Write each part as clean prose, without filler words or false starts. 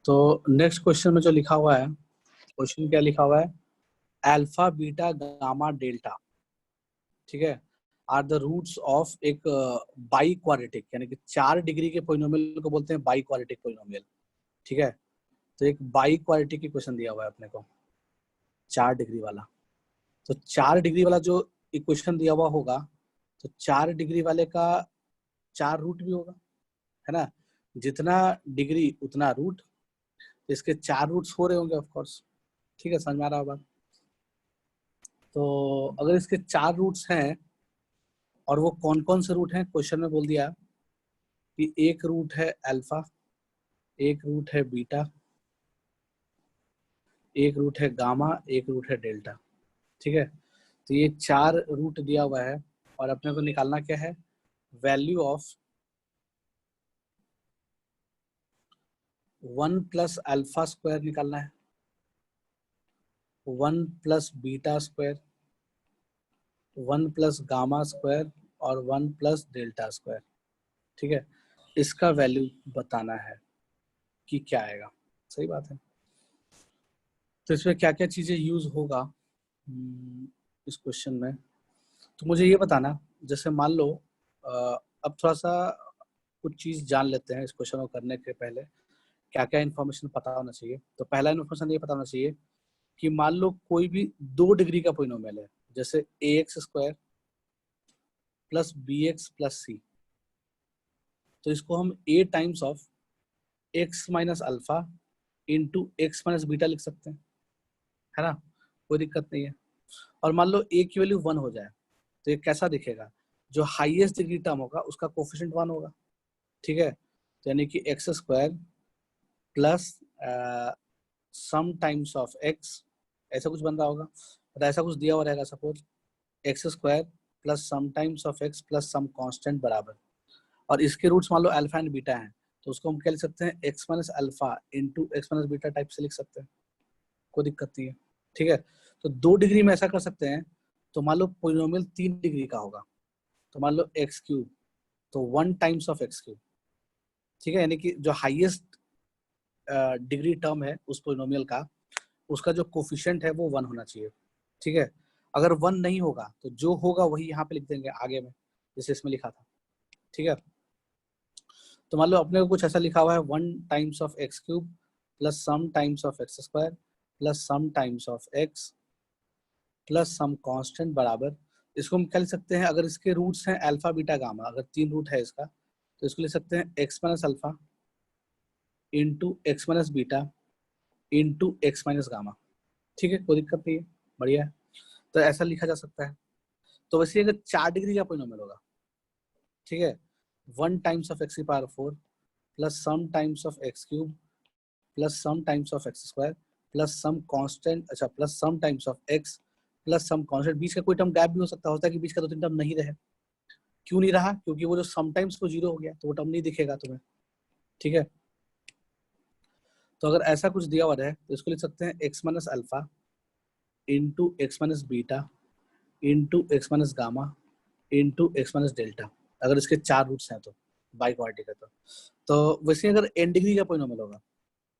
तो next question में जो लिखा हुआ है, क्वेश्चन क्या लिखा हुआ है, अल्फा बीटा गामा डेल्टा, ठीक है, आर द रूट्स ऑफ एक बाई क्वाड्रेटिक, यानी कि 4 डिग्री के पोलिनोमियल को बोलते हैं बाई क्वाड्रेटिक पोलिनोमियल, ठीक है। तो एक बाई क्वाड्रेटिक की क्वेश्चन दिया हुआ है अपने को 4 डिग्री वाला। तो 4 डिग्री वाला जो इक्वेशन दिया हुआ होगा, तो 4 डिग्री वाले का 4 रूट भी होगा, है ना। जितना डिग्री उतना रूट, तो इसके 4 रूट्स हो रहे होंगे ऑफ कोर्स, ठीक है, समझ में आ रहा होगा। तो अगर इसके 4 रूट्स हैं और वो कौन कौन से रूट हैं, क्वेश्चन में बोल दिया कि एक रूट है अल्फा, एक रूट है बीटा, एक रूट है गामा, एक रूट है डेल्टा, ठीक है। तो ये 4 रूट दिया हुआ है और अपने को निकालना क्या है, value of 1 plus alpha square निकालना है, 1 plus beta square, 1 plus gamma square और 1 प्लस डेल्टा स्क्वायर, ठीक है। इसका वैल्यू बताना है कि क्या आएगा, सही बात है। तो इसमें क्या क्या चीजें यूज होगा इस क्वेश्चन में, तो मुझे ये बताना, जैसे मान लो अब थोड़ा सा कुछ चीज जान लेते हैं इस क्वेश्चन को करने के पहले, क्या क्या इन्फॉर्मेशन पता होना चाहिए। तो पहला इन्फॉर्मेशन ये पता होना चाहिए कि मान लो कोई भी 2 डिग्री का पोलिनोमियल है, जैसे ax square plus bx plus c, तो इसको हम a times of x minus alpha into x minus beta लिख सकते हैं, है ना, कोई दिक्कत नहीं है। और मान लो a की वैल्यू 1 हो जाए, तो ये कैसा दिखेगा, जो हाईएस्ट डिग्री टर्म होगा उसका कोफिशिएंट 1 होगा, ठीक है। तो यानी कि x square plus some times of x, ऐसा कुछ बन रहा होगा, तो ऐसा कुछ दिया हुआ रहेगा, suppose x square plus some times of x plus some constant बराबर, और इसके रूट्स मान लो अल्फा एंड बीटा हैं, तो उसको हम क्या लिख सकते हैं, x minus alpha into x minus beta type से लिख सकते हैं, कोई दिक्कत नहीं है, ठीक है। तो 2 डिग्री में ऐसा कर सकते हैं। तो मान लो पोलिनोमियल 3 डिग्री का होगा, तो मान लो एक्स क्यूब, तो 1 टाइम्स ऑफ एक्स क्यूब, ठीक है, यानी कि जो हाईएस्ट डिग्री टर्म है उस पोलिनोमियल का, उसका जो कोफिशिएंट है वो 1 होना चाहिए, ठीक है। अगर 1 नहीं होगा तो जो होगा वही यहाँ पे लिख देंगे आगे में, जैसे इसमें लिखा था, ठीक है। तो मान लो अपने को कुछ ऐसा लिखा हुआ है, 1 times of x cube plus some times of x square plus some times of x plus some constant बराबर, इसको हम क्या लिख सकते हैं, अगर इसके रूट्स हैं अल्फा बीटा गामा, अगर 3 रूट है इसका, तो इसको लिख सकते हैं x minus alpha into x minus beta into x minus gamma, ठीक है, कोई दिक्कत नहीं है, बढ़िया है। तो ऐसा लिखा जा सकता है। तो वैसे अगर 4 डिग्री का पोलिनोमियल होगा, ठीक है, 1 टाइम्स ऑफ एक्स की power 4 plus some times of x cube plus some times of x square plus some constant, अच्छा, plus some times of x plus some constant, बीच का कोई टर्म गैप भी हो सकता है कि बीच का 2-3 टर्म नहीं रहे। क्यों नहीं रहा, क्योंकि वो जो सम टाइम्स को 0 हो गया, तो वो टर्म नहीं दिखेगा तुम्हें, ठीक है। तो अगर ऐसा कुछ दिया हुआ है तो इसको लिख सकते हैं x minus alpha into x minus beta into x minus gamma into x minus delta, अगर इसके 4 रूट्स हैं तो बाई क्वाड्रेटिक है तो वैसे अगर n डिग्री का पोलिनोमियल होगा,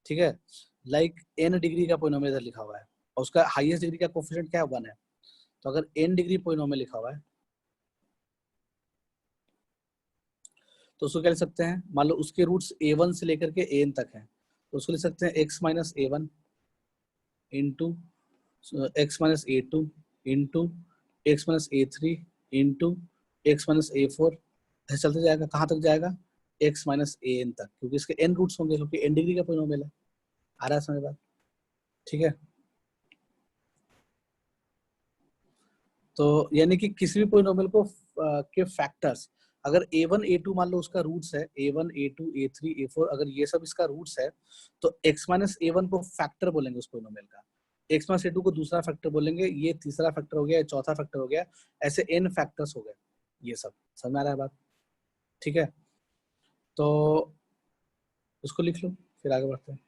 ठीक है, लाइक n डिग्री का पोलिनोमियल इधर लिखा हुआ है और उसका हाईएस्ट डिग्री का कोफिशिएंट क्या है, 1 है। तो अगर n डिग्री पोलिनोमियल लिखा हुआ है तो उसको क्या लिख सकते हैं, मान लो उसके रूट्स a1 से लेकर के an तक हैं, तो उसको लिख सकते हैं x minus a1 into x minus a2 into x minus a3 into x minus a4, ऐसे चलते जाएगा, कहाँ तक जाएगा, x माइनस an तक, क्योंकि इसके n रूट्स होंगे, क्योंकि n डिग्री का पोलिनोमियल है। आ रहा है समझ बात, ठीक है। तो यानी कि किसी भी पोलिनोमियल को के फैक्टर्स, अगर a1 a2 मान लो उसका रूट्स है, a1 a2 a3 a4, अगर ये सब इसका रूट्स है, तो x माइनस a1 को फैक्टर बोलेंगे उस पोलिनोमियल का, x माइनस a2 को दूसरा फैक्टर बोलेंगे, ये तीसरा फैक्टर हो गया, चौथा फैक्टर हो गया, ऐसे n फैक्टर्स हो गए, ये सब समझ में आ रहा है बात, ठीक है। तो उसको लिख लो, फिर आगे बढ़ते हैं।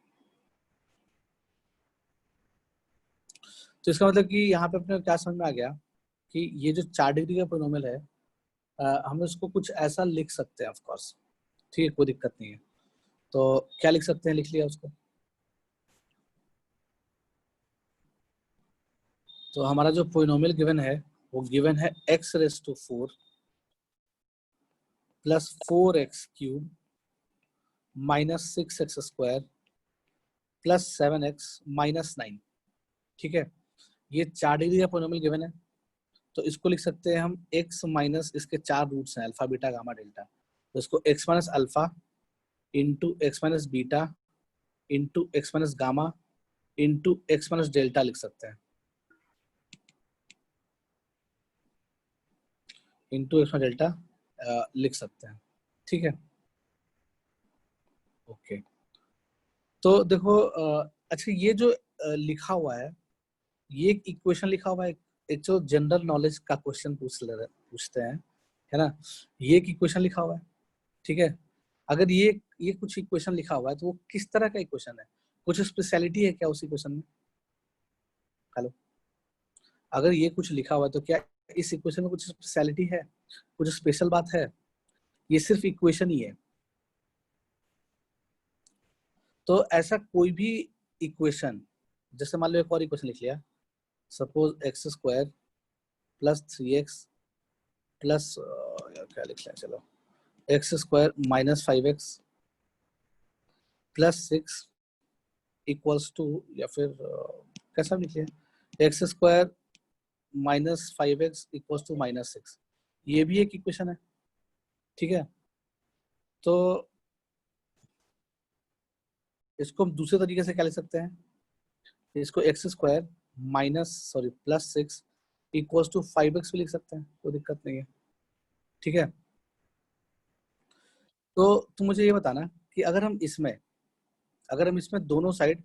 तो इसका मतलब कि यहाँ पे अपने क्या समझ में आ गया कि ये जो 4 डिग्री का पोलिनोमियल है, हम इसको कुछ ऐसा लिख सकते हैं, ऑफ कोर्स, ठीक है, कोई दिक्कत नहीं है। तो क्या लिख सकते हैं, लिख लिया उसको, तो हमारा जो पोलिनोमियल गिवन है वो गिवन है x⁴ plus 4x³ minus 6x² plus 7x minus 9। ठीक है, ये 4 डिग्री का पोलिनोमियल गिवन है, तो इसको लिख सकते हैं हम x माइनस इसके 4 रूट्स हैं अल्फा बीटा गामा डेल्टा, तो इसको x minus alpha into x minus beta into x minus gamma into x minus delta लिख सकते हैं, इंटू एक्स माइनस डेल्टा लिख सकते हैं। ठीक है, ओके। तो देखो अच्छा ये जो लिखा हुआ है, ये एक इक्वेशन लिखा हुआ है, एक जो जनरल नॉलेज का क्वेश्चन पूछते हैं, है ना, ये एक इक्वेशन लिखा हुआ है। ठीक है, अगर ये कुछ इक्वेशन लिखा हुआ है तो वो किस तरह का इक्वेशन है, कुछ स्पेशलिटी है क्या उस इक्वेशन में? हेलो, अगर ये कुछ लिखा हुआ है तो क्या इस इक्वेशन में कुछ स्पेशलिटी है, कुछ स्पेशल बात है? ये सिर्फ इक्वेशन ही है। तो ऐसा कोई भी इक्वेशन, जैसे मान लो एक और इक्वेशन लिख लिया, suppose x² plus 3x plus क्या लिख लें, चलो x² minus 5x plus 6 equals to, या फिर कैसा लिख लिया x² minus 5x equals to minus 6, ये भी एक इक्वेशन है। ठीक है, तो इसको हम दूसरे तरीके से क्या लिख सकते हैं, इसको x² minus plus 6 equals to 5x भी लिख सकते हैं, कोई दिक्कत नहीं है। ठीक है, तो तुम मुझे ये बताना कि अगर हम इसमें दोनों साइड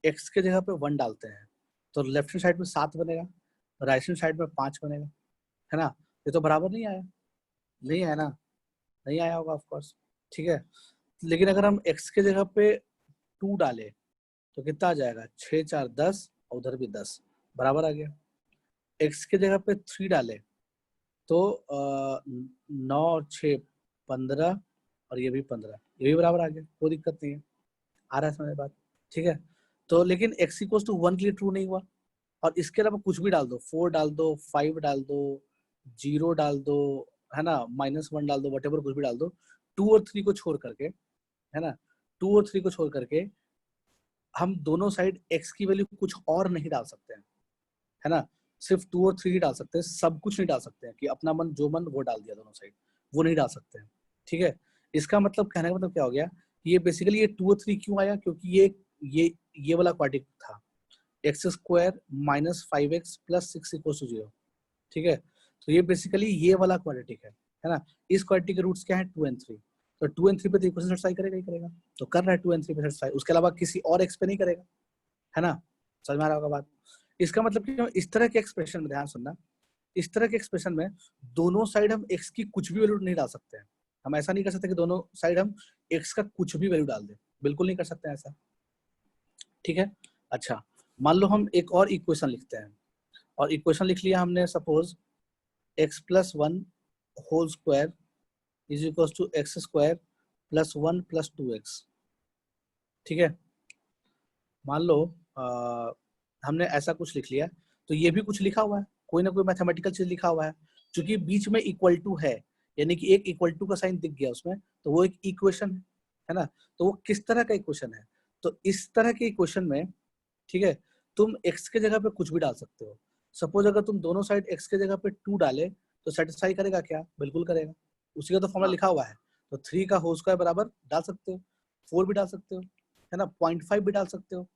x के जगह पे 1 डालते हैं तो लेफ्ट हैंड साइड में 7 बनेगा, राइट हैंड साइड में 5 बनेगा, है ना। ये तो बराबर नहीं आया, नहीं आया ना, नहीं आया होगा ऑफ कोर्स। ठीक है, लेकिन अगर हम x के जगह पे 2 डालें तो कितना आ जाएगा, 6 4 10 और उधर भी 10, बराबर आ गया। x के जगह पे 3 डालें तो 9 और 6 15 और ये भी 15, ये भी बराबर आ गया, कोई दिक्कत नहीं है, आ रहा है समझ बात। ठीक है, तो लेकिन x इक्वल्स टू 1 के लिए ट्रू नहीं हुआ, और इसके अलावा कुछ भी डाल दो, 4 डाल दो, 5 डाल दो, 0 डाल दो, है ना, -1 डाल दो, वटेवर कुछ भी डाल दो, 2 और 3 को छोड़ करके, है ना, 2 और 3 को छोड़ करके हम दोनों साइड x की वैल्यू कुछ और नहीं डाल सकते हैं, है ना, सिर्फ 2 और 3 ही डाल सकते हैं, सब कुछ नहीं डाल सकते हैं कि अपना मन जो मन वो डाल दिया दोनों साइड, वो नहीं डाल सकते हैं। ठीक है, इसका मतलब कहने का मतलब क्या हो गया, ये बेसिकली ये 2 और 3 क्यों आया, क्योंकि ये वाला क्वाड्रेटिक था, x² minus 5x plus 6 equals to 0। ठीक है, तो ये बेसिकली ये वाला क्वाड्रेटिक है ना। इस क्वाड्रेटिक के रूट्स क्या है, 2 and 3, तो 2 and 3 पे तो इक्वेशन सेटिस्फाई करेगा ही करेगा, तो कर रहा है 2 and 3 पे सेटिस्फाई, उसके अलावा किसी और x पे नहीं करेगा, है ना, समझ में आ रहा होगा बात। इसका मतलब कि इस तरह के एक्सप्रेशन में ध्यान सुनना, इस तरह के एक्सप्रेशन में दोनों साइड हम x की कुछ भी वैल्यू नहीं डाल सकते हैं, हम ऐसा नहीं कर सकते कि दोनों साइड हम x का कुछ भी वैल्यू डाल दें, बिल्कुल नहीं कर सकते ऐसा। ठीक है, अच्छा मान लो हम एक और इक्वेशन लिखते हैं, और इक्वेशन लिख लिया हमने, suppose x+1 whole square is equal to x² plus 1 plus 2x। ठीक है, मान लो हमने ऐसा कुछ लिख लिया, तो ये भी कुछ लिखा हुआ है, कोई ना कोई मैथमेटिकल चीज लिखा हुआ है, क्योंकि बीच में इक्वल टू है, यानी कि एक इक्वल टू का साइन दिख गया उसमें, तो वो एक इक्वेशन है ना। तो वो किस तरह का इक्वेशन है, तो इस तरह के इक्वेशन में, ठीक है, तुम x के जगह पे कुछ भी डाल सकते हो। सपोज अगर तुम दोनों साइड x के जगह पे 2 डाले तो सेटिस्फाई करेगा क्या, बिल्कुल करेगा, उसी का तो फॉर्मूला लिखा हुआ है। तो 3 का होल स्क्वायर बराबर डाल सकते हो, 4 भी डाल सकते हो, है ना, 0.5 भी डाल सकते हो,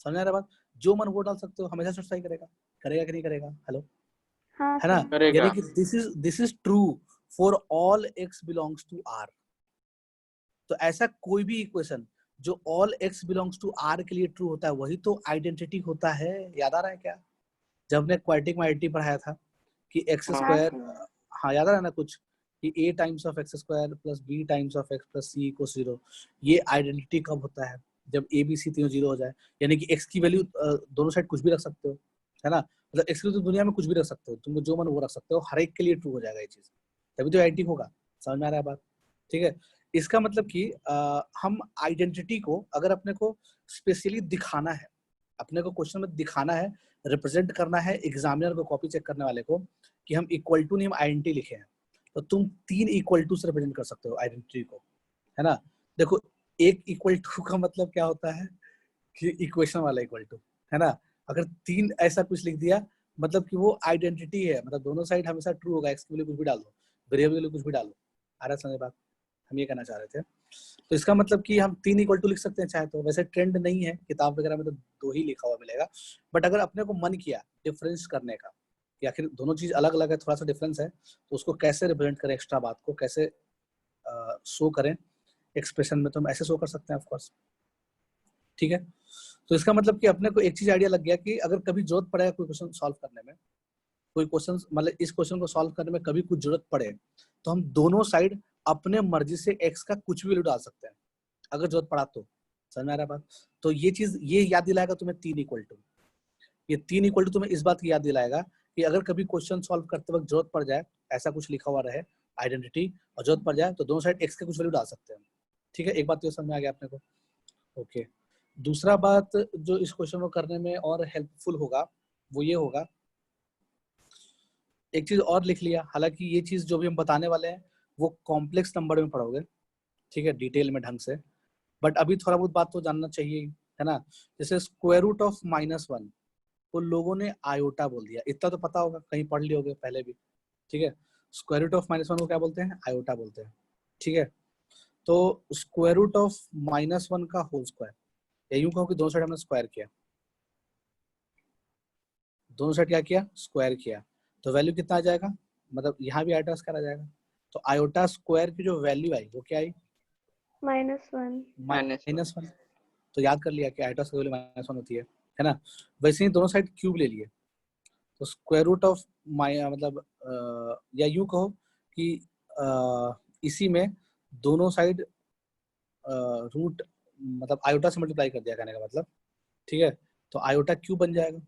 समझ आ रहा बात, जो मन वो डाल सकते हो, हमेशा सेटिस्फाई करेगा, करेगा कि नहीं करेगा, हेलो, हाँ है ना, सर। यानी कि this is true for all x belongs to r। तो ऐसा कोई भी इक्वेशन जो all x belongs to r के लिए ट्रू होता है वही तो आइडेंटिटी होता है, याद आ रहा है क्या, जब हमने क्वाड्रेटिक आइडेंटिटी पढ़ाया था कि x², हाँ याद आ रहा है ना कुछ, कि a times of x² plus b times of x plus c equals 0, ये आइडेंटिटी कब होता है, जब a b c तीनों 0 हो जाए, यानी कि x की वैल्यू दोनों साइड कुछ भी रख सकते हो, है ना, मतलब x की तो दुनिया में कुछ भी रख सकते हो, तुमको जो मन वो रख सकते हो, हर एक के लिए ट्रू हो जाएगा ये चीज, तभी तो आइडेंटिटी होगा, समझ में आ रहा है बात। ठीक है, इसका मतलब कि हम आइडेंटिटी को अगर अपने को स्पेशली दिखाना है, अपने को क्वेश्चन में दिखाना है, रिप्रेजेंट करना है एग्जामिनर को, कॉपी चेक करने वाले को, कि हम इक्वल टू नहीं हम आइडेंटिटी लिखे हैं। तो तुम 3 इक्वल टू से रिप्रेजेंट कर सकते हो आइडेंटिटी को, है ना। देखो एक इक्वल टू का मतलब क्या होता है कि इक्वेशन वाला इक्वल टू, है ना। अगर 3 ऐसा कुछ लिख दिया मतलब कि वो आइडेंटिटी है, मतलब दोनों साइड हमेशा ट्रू होगा, एक्स के लिए कुछ भी डाल दो, वेरिएबल के लिए कुछ भी डालो। आ रहा समझ बात, हम ये कहना चाह रहे थे। तो इसका मतलब कि हम 3 इक्वल टू लिख सकते हैं चाहे तो, वैसे ट्रेंड नहीं है किताब वगैरह में, तो 2 ही लिखा हुआ मिलेगा। बट अगर अपने को मन किया डिफरेंस करने का कि आखिर दोनों चीज अलग अलग है, थोड़ा सा डिफरेंस है, तो उसको कैसे रिप्रेजेंट करें, एक्स्ट्रा बात को कैसे शो करें एक्सप्रेशन में, तो हम ऐसे शो कर सकते हैं ऑफ कोर्स। ठीक है, तो इसका मतलब कि अपने को एक चीज आइडिया लग गया कि अगर कभी जरूरत पड़ेगा कोई क्वेश्चन सॉल्व करने में, कोई क्वेश्चन मतलब इस क्वेश्चन को सॉल्व करने में कभी कुछ जरूरत पड़े, तो हम दोनों साइड अपने मर्जी से एक्स का कुछ भी वैल्यू डाल सकते हैं अगर जरूरत पड़ा तो। समझ में आ रहा है बात। तो ये चीज ये याद दिलाएगा तुम्हें 3 इक्वल टू, ये 3 इक्वल टू तुम्हें इस बात की याद दिलाएगा कि अगर कभी क्वेश्चन सॉल्व करते वक्त जरूरत पड़ जाए, ऐसा कुछ लिखा हुआ रहे आइडेंटिटी, और जरूरत पड़ जाए तो दोनों साइड एक्स के कुछ वैल्यू डाल सकते हैं। ठीक है, एक बात तो समझ में आ गया अपने को। ओके, दूसरा बात जो इस क्वेश्चन को करने में और हेल्पफुल होगा वो ये होगा, एक चीज और लिख लिया, हालांकि ये चीज जो भी हम बताने वाले हैं वो कॉम्प्लेक्स नंबर में पढ़ोगे, ठीक है, डिटेल में ढंग से, बट अभी थोड़ा बहुत बात तो जानना चाहिए, है ना। जैसे स्क्वायर रूट ऑफ -1 वो लोगों ने आयोटा बोल दिया, इतना तो पता होगा, कहीं पढ़ लिए होगे पहले भी। ठीक है, स्क्वायर रूट ऑफ -1 को क्या बोलते हैं, आयोटा बोलते हैं। ठीक है, तो स्क्वायर रूट ऑफ -1 का होल स्क्वायर, या यूं कहो कि दोनों साइड हमने स्क्वायर किया, दोनों साइड क्या किया, स्क्वायर किया, तो वैल्यू कितना आ जाएगा, मतलब यहाँ भी आयोटा स्क्वायर आ जाएगा। तो आयोटा स्क्वायर की जो वैल्यू आई वो क्या आई, -1। -1। तो याद कर लिया कि आयोटा स्क्वायर वैल्यू -1 होती है ना। वैसे ही दोनों साइड क्यूब ले लिए, तो स्क्वायर रूट ऑफ मतलब या यूं कहो कि इसी में दोनों साइड रूट मतलब आयोटा से मल्टीप्लाई कर दिया, कहने का मतलब। ठीक है, तो आयोटा क्यूब बन जाएगा।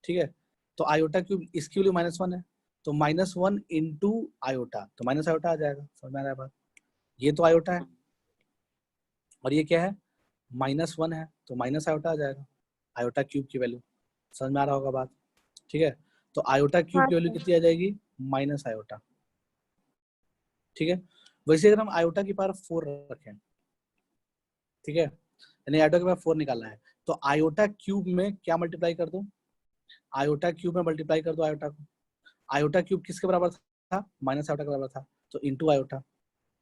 ठीक है, तो आयोटा क्यूब इसकी वैल्यू -1 है, तो -1 इंटू आयोटा, तो माइनस आयोटा आ जाएगा। समझ में आ रहा है बात, ये तो आयोटा है और ये क्या है, -1 है, तो माइनस आयोटा आ जाएगा, आयोटा क्यूब की वैल्यू। समझ में आ रहा होगा बात। ठीक है, तो आयोटा क्यूब हाँ की वैल्यू सर। कितनी आ जाएगी, माइनस आयोटा। ठीक है, वैसे अगर हम आयोटा की पावर 4 रखें, ठीक है, यानी आयोटा की पावर 4 निकालना है, तो आयोटा क्यूब में क्या मल्टीप्लाई कर दो, आयोटा क्यूब में मल्टीप्लाई कर दो आयोटा को। आयोटा क्यूब किसके बराबर था, माइनस आयोटा के बराबर था, तो इंटू आयोटा।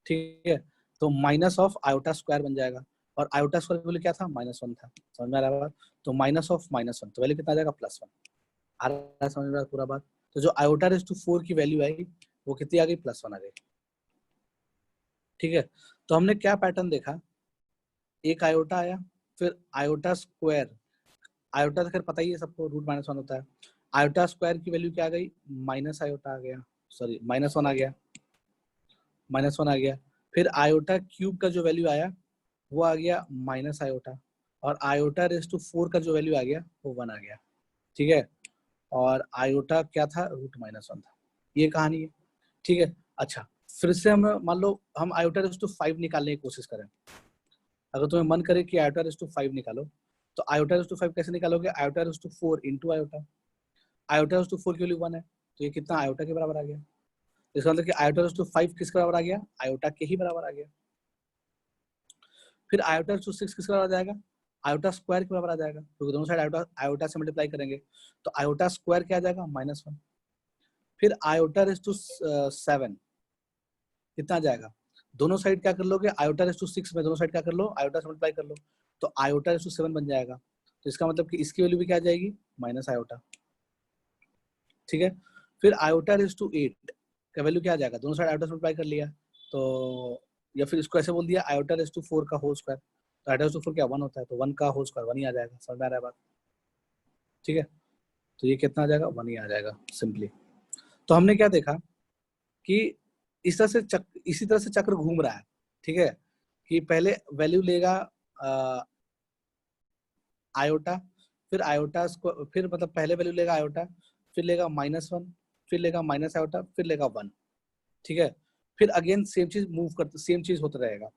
ठीक है, तो माइनस ऑफ आयोटा स्क्वायर बन जाएगा, और आयोटा स्क्वायर की वैल्यू क्या था, -1 था। समझ में आ रहा है, तो माइनस ऑफ -1, तो वैल्यू कितना आ जाएगा, +1। आ रहा है समझ में पूरा बात। तो जो आयोटा रेज़ टू 4 की वैल्यू आई वो कितनी आ गई, +1 आ गई। ठीक है, तो हमने क्या पैटर्न देखा, एक आयोटा आया, फिर आयोटा स्क्वायर, आयोटा तो खैर पता ही है सबको, √-1 होता है। आयोटा स्क्वायर की वैल्यू क्या आ गई, माइनस आयोटा आ गया, सॉरी -1 आ गया, -1 आ गया। फिर आयोटा क्यूब का जो वैल्यू आया वो आ गया माइनस आयोटा, और आयोटा रेज़ टू 4 का जो वैल्यू आ गया वो 1 आ गया। ठीक है, और आयोटा क्या था, √-1 था। ये कहानी है। ठीक है, अच्छा फिर से हम मान लो हम आयोटा रेज़ टू 5 निकालने की कोशिश करें, अगर तुम्हें मन करे कि आयोटा रेज़ टू 5 निकालो, तो आयोटा रेज़ टू 5 कैसे निकालोगे, iota raise to 4 into iota, iota raise to 4 की वैल्यू 1 है, तो ये कितना आयोटा के बराबर आ गया। इसका मतलब कि आयोटा रेज़ टू 5 किसके बराबर आ गया, आयोटा के ही बराबर आ गया। फिर आयोटा रेज़ टू 6 किसके बराबर आ जाएगा, आयोटा स्क्वायर के बराबर आ जाएगा, क्योंकि दोनों साइड आयोटा आयोटा से मल्टीप्लाई करेंगे, तो आयोटा स्क्वायर क्या आ जाएगा, -1। फिर आयोटा रेज़ टू 7 कितना आ जाएगा, दोनों साइड क्या कर लोगे, आयोटा रेज़ टू 6 में दोनों साइड क्या कर लो, आयोटा से मल्टीप्लाई कर लो, तो आयोटा रेज़ टू 7 बन जाएगा। तो इसका मतलब कि इसकी वैल्यू भी क्या आ जाएगी, माइनस आयोटा। ठीक है, फिर आयोटा रेज़ टू 8 का वैल्यू क्या आ जाएगा, दोनों साइड आयोटा से मल्टीप्लाई कर लिया, तो या फिर इसको ऐसे बोल दिया आयोटा रेज़ टू 4 का होल स्क्वायर, तो आयोटा रेज़ टू 4 क्या 1 होता है, तो 1 का होल स्क्वायर 1 ही आ जाएगा। समझ में आ रहा है बात। ठीक है, तो ये कितना आ जाएगा, 1 ही आ जाएगा सिंपली। तो हमने क्या देखा कि इस तरह से इसी तरह से चक्र घूम रहा है। ठीक है, कि पहले वैल्यू लेगा आयोटा, फिर आयोटा फिर मतलब पहले वैल्यू लेगा आयोटा, फिर लेगा -1, फिर लेगा माइनस आयोटा, फिर लेगा 1। ठीक है, फिर अगेन सेम चीज मूव करते, सेम चीज होता रहेगा।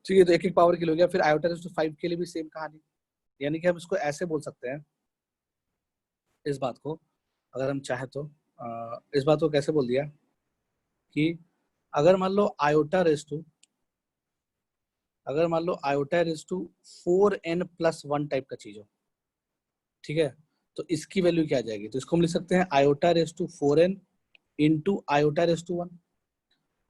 ठीक है, तो एक एक पावर के लिए हो गया। फिर आयोटा रेज़ टू 5 के लिए भी सेम कहानी, यानी कि हम इसको ऐसे बोल सकते हैं, इस बात को अगर हम चाहे तो इस बात को कैसे बोल दिया कि अगर मान लो iota raise to 4n+1 type का चीज हो, ठीक है, तो इसकी वैल्यू क्या आ जाएगी? तो इसको हम लिख सकते हैं iota raise to 4n into iota raise to 1।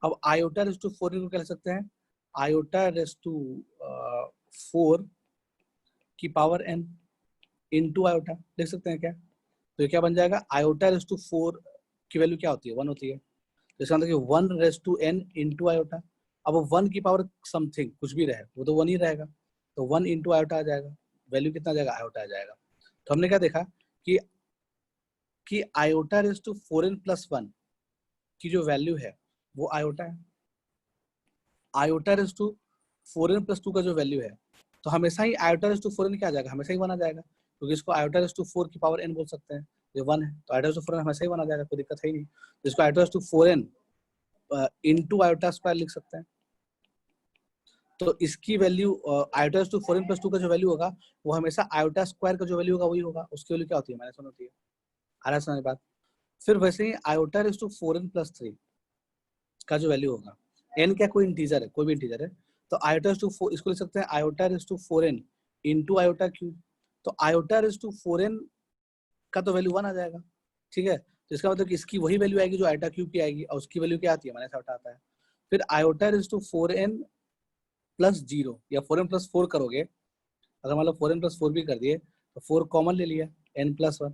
अब आयोटा रेस टू 4n को क्या लिख सकते हैं? आयोटा रेस टू 4 की पावर n इंटू आयोटा लिख सकते हैं क्या? तो ये क्या बन जाएगा? आयोटा रेस टू 4 की वैल्यू क्या होती है? 1 होती है। तो इसका मतलब कि 1 raise to n into iota. अब 1 की पावर समथिंग कुछ भी रहे वो तो 1 ही रहेगा, तो 1 इंटू आयोटा आ जाएगा। वैल्यू कितना आ जाएगा? आयोटा आ जाएगा। तो हमने क्या देखा कि आयोटा रेस टू 4n+1 की जो वैल्यू है वो आयोटा है। आयोटा रेस टू 4n+2 का जो वैल्यू है, तो हमेशा ही आयोटा रेस टू 4n क्या आ जाएगा? हमेशा ही 1 आ जाएगा, क्योंकि इसको आयोटा रेस टू 4 की पावर n बोल सकते हैं। ये 1 है तो आयोटा रेस टू 4n हमेशा ही 1 आ जाएगा, कोई दिक्कत है ही नहीं। तो इसको iota raise to 4n into iota square लिख सकते हैं। तो इसकी value iota raise to 4n+2 का जो वैल्यू होगा वो हमेशा आयोटा स्क्वायर का जो वैल्यू होगा वही होगा। उसकी वैल्यू क्या होती है? -1 होती है। आ रहा है समझ बात? फिर वैसे ही आयोटा रेस टू 4n+3 का जो वैल्यू होगा, n क्या कोई इंटीजर है, कोई भी इंटीजर है, तो आयोटा रेस टू 4 इसको लिख सकते हैं iota raise to 4n into iota cube. तो आयोटा रेस टू 4n का तो वैल्यू 1 आ जाएगा, ठीक है। तो इसका मतलब कि इसकी वही वैल्यू आएगी जो आयोटा क्यूब की आएगी, और उसकी वैल्यू क्या आती है? -8 आता है। फिर आयोटा रेस टू 4n+0 या 4n+4 करोगे, अगर मान लो 4n+4 भी कर दिए तो 4 कॉमन ले लिया, n+1।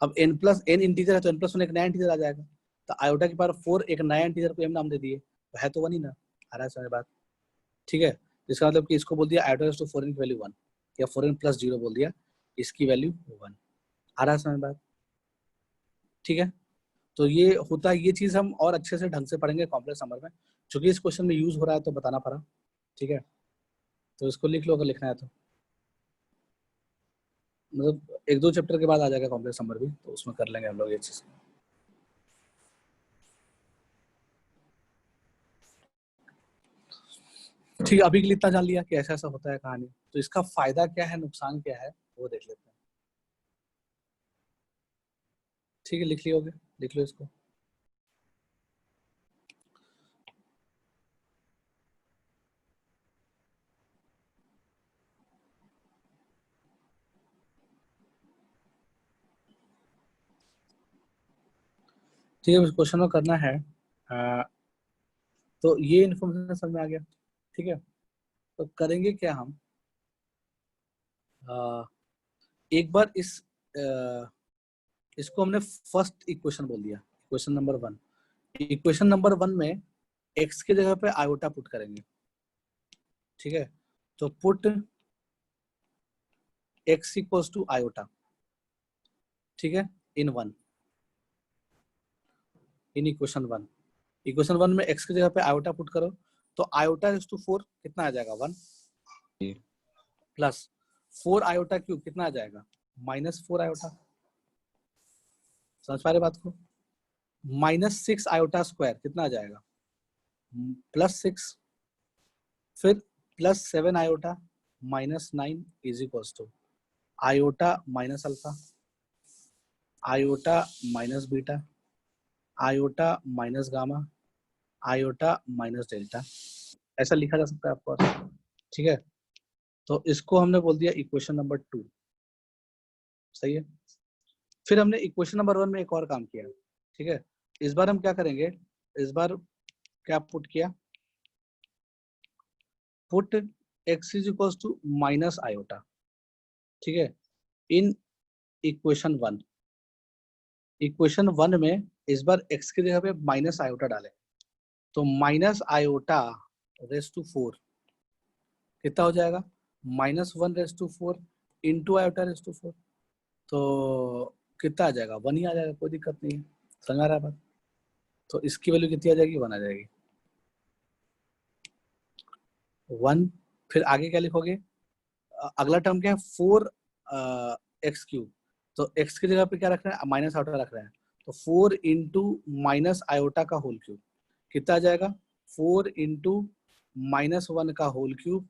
अब n इंटीजर है तो n+1 एक नया इंटीजर आ जाएगा। तो आयोटा की पावर 4 एक नया इंटीजर को m नाम दे दिए, तो है तो 1 ही ना। आ रहा है समझ बात? ठीक है। इसका मतलब कि इसको बोल दिया आयोटा रेस टू 4n की वैल्यू 1 या 4n+0 बोल दिया, इसकी वैल्यू 1। आ रहा है समझ बात? ठीक है। तो ये होता है, ये चीज हम और अच्छे से ढंग से पढ़ेंगे कॉम्प्लेक्स नंबर में, क्योंकि इस क्वेश्चन में यूज हो रहा है तो बताना पड़ा। ठीक है, तो इसको लिख लो अगर लिखना है तो, मतलब 1-2 चैप्टर के बाद आ जाएगा कॉम्प्लेक्स नंबर भी, तो उसमें कर लेंगे हम लोग ये चीज। ठीक है, अभी के लिए इतना जान लिया कि ऐसा ऐसा होता है कहानी। तो इसका फायदा क्या है, नुकसान क्या है, वो देख लेते हैं। ठीक है, लिख लियोगे? लिख लो इसको। ठीक है, क्वेश्चन में करना है। तो ये इन्फॉर्मेशन समझ में आ गया। ठीक है, तो करेंगे क्या हम, एक बार इसको हमने फर्स्ट इक्वेशन बोल दिया, इक्वेशन नंबर 1। इक्वेशन नंबर 1 में x की जगह पे आयोटा पुट करेंगे। ठीक है, तो put x equals to iota, ठीक है, इन इक्वेशन 1। इक्वेशन 1 में x की जगह पे आयोटा पुट करो, तो आयोटा रेज़ टू 4 कितना आ जाएगा? 1 प्लस 4 आयोटा क्यूब कितना आ जाएगा? -4 आयोटा। समझ पा रहे बात को? -6 आयोटा स्क्वायर कितना आ जाएगा? +6। फिर +7 iota -9 is equals to iota minus alpha, iota minus beta, iota minus gamma, iota minus delta. ऐसा लिखा जा सकता है आपको। ठीक है, तो इसको हमने बोल दिया इक्वेशन नंबर 2। सही है। फिर हमने इक्वेशन नंबर 1 में एक और काम किया। ठीक है, इस बार हम क्या करेंगे, इस बार क्या पुट किया, put x is equals to minus iota, ठीक है, इन इक्वेशन 1। इक्वेशन 1 में इस बार x की जगह पे माइनस आयोटा डालें, तो माइनस आयोटा रेस टू 4 कितना हो जाएगा? -1 raise to 4 into iota raise to 4, तो कितना आ जाएगा? 1 ही आ जाएगा, कोई दिक्कत नहीं है। समझ आ रहा है बात? तो इसकी वैल्यू कितनी आ जाएगी? 1 आ जाएगी। 1। फिर आगे क्या लिखोगे? अगला टर्म क्या है? 4 एक्स क्यूब, तो x की जगह पे क्या रख रहे हैं? माइनस आयोटा रख रहे हैं, तो 4 इंटू माइनस आयोटा का होल क्यूब कितना आ जाएगा? 4 इंटू -1 का whole cube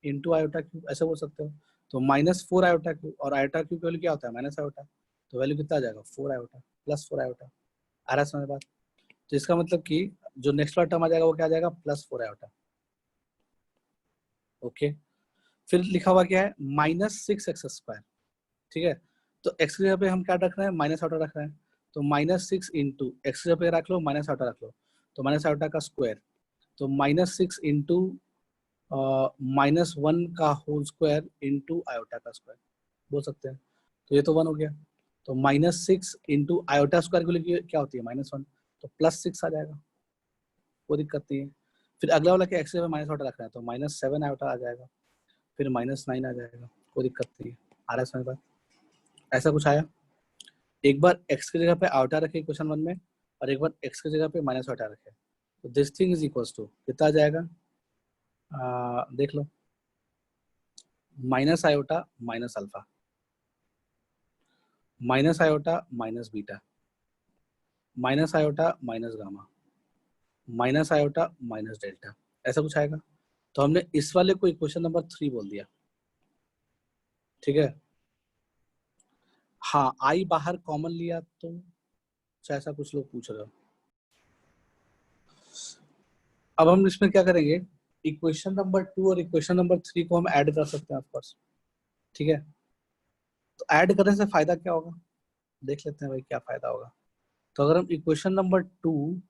into iota cube, ऐसे बोल सकते हो। तो -4 आयोटा क्यू, और आयोटा क्यू की वैल्यू क्या होता है माइनस आयोटा, तो वैल्यू कितना आ जाएगा 4 आयोटा प्लस 4 आयोटा। आ रहा है समझ बात? तो इसका मतलब कि जो नेक्स्ट वाला टर्म आ जाएगा वो क्या आ जाएगा +4 आयोटा। ओके, फिर लिखा हुआ क्या है -6x²। ठीक है, तो x की जगह पे हम क्या रख रहे हैं माइनस आयोटा रख रहे हैं, तो -6 इंटू एक्स की जगह पे रख लो माइनस आयोटा रख लो, तो माइनस आयोटा का स्क्वायर, तो -6 इंटू -1 का होल स्क्वायर इंटू आयोटा का स्क्वायर बोल सकते हैं। तो ये तो 1 हो गया, तो -6 इंटू आयोटा स्क्वायर की वैल्यू क्या होती है -1, तो +6 आ जाएगा, कोई दिक्कत नहीं है। फिर अगला वाला क्या एक्स की जगह माइनस आयोटा रखना है, तो -7 आयोटा आ जाएगा, फिर -9 आ जाएगा, कोई दिक्कत नहीं है। आ रहा है समझ बात? ऐसा कुछ आया? एक बार x की जगह पे आयोटा रखे क्वेश्चन 1 में, और एक बार x की जगह पे माइनस आयोटा रखे, तो this thing is equals to कितना आ जाएगा, देख लो, minus iota minus alpha, minus iota minus beta, minus iota minus gamma, minus iota minus delta, ऐसा कुछ आएगा। तो हमने इस वाले को इक्वेशन नंबर 3 बोल दिया। ठीक है, हाँ आई बाहर कॉमन लिया तो ऐसा कुछ लोग पूछ रहे हो। अब हम इसमें क्या करेंगे, इक्वेशन नंबर 2 और इक्वेशन नंबर 3 को हम ऐड कर सकते हैं ऑफ कोर्स। ठीक है, तो ऐड करने से फायदा क्या होगा देख लेते हैं भाई, क्या फायदा होगा। तो अगर हम equation number 2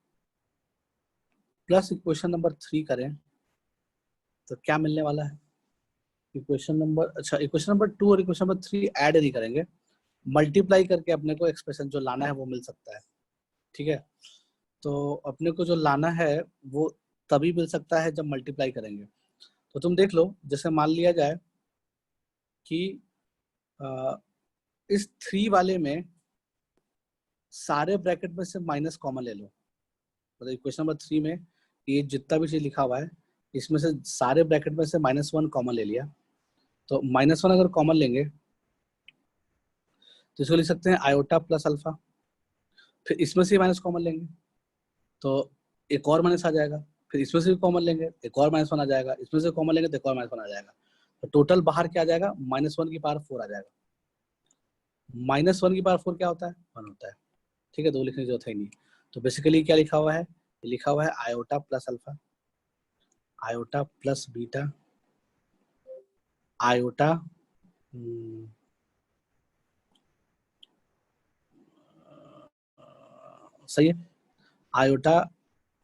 plus equation number 3 करें तो क्या मिलने वाला है, इक्वेशन नंबर, अच्छा इक्वेशन नंबर 2 और इक्वेशन नंबर 3 ऐड नहीं करेंगे, मल्टीप्लाई करके अपने को एक्सप्रेशन जो लाना है वो मिल सकता है। ठीक है, तो अपने को जो लाना है वो तभी मिल सकता है जब मल्टीप्लाई करेंगे। तो तुम देख लो, जैसे मान लिया जाए कि इस 3 वाले में सारे ब्रैकेट में से माइनस कॉमन ले लो, मतलब इक्वेशन नंबर 3 में ये जितना भी चीज लिखा हुआ है इसमें से सारे ब्रैकेट में से -1 कॉमन ले लिया, तो -1 अगर कॉमन लेंगे तो इसको लिख सकते हैं आयोटा प्लस अल्फा, फिर इसमें से माइनस कॉमन लेंगे तो एक और माइनस आ जाएगा, फिर इसमें से भी कॉमन लेंगे एक और -1 आ जाएगा, इसमें से कॉमन लेंगे तो एक और -1 आ जाएगा, तो टोटल बाहर क्या आ जाएगा -1 की पावर 4 आ जाएगा। -1 की पावर 4 क्या होता है 1 होता है। ठीक है, दो लिखने की जरूरत है नहीं। तो बेसिकली क्या लिखा हुआ है, लिखा हुआ है iota plus alpha, iota plus beta, iota सही है, iota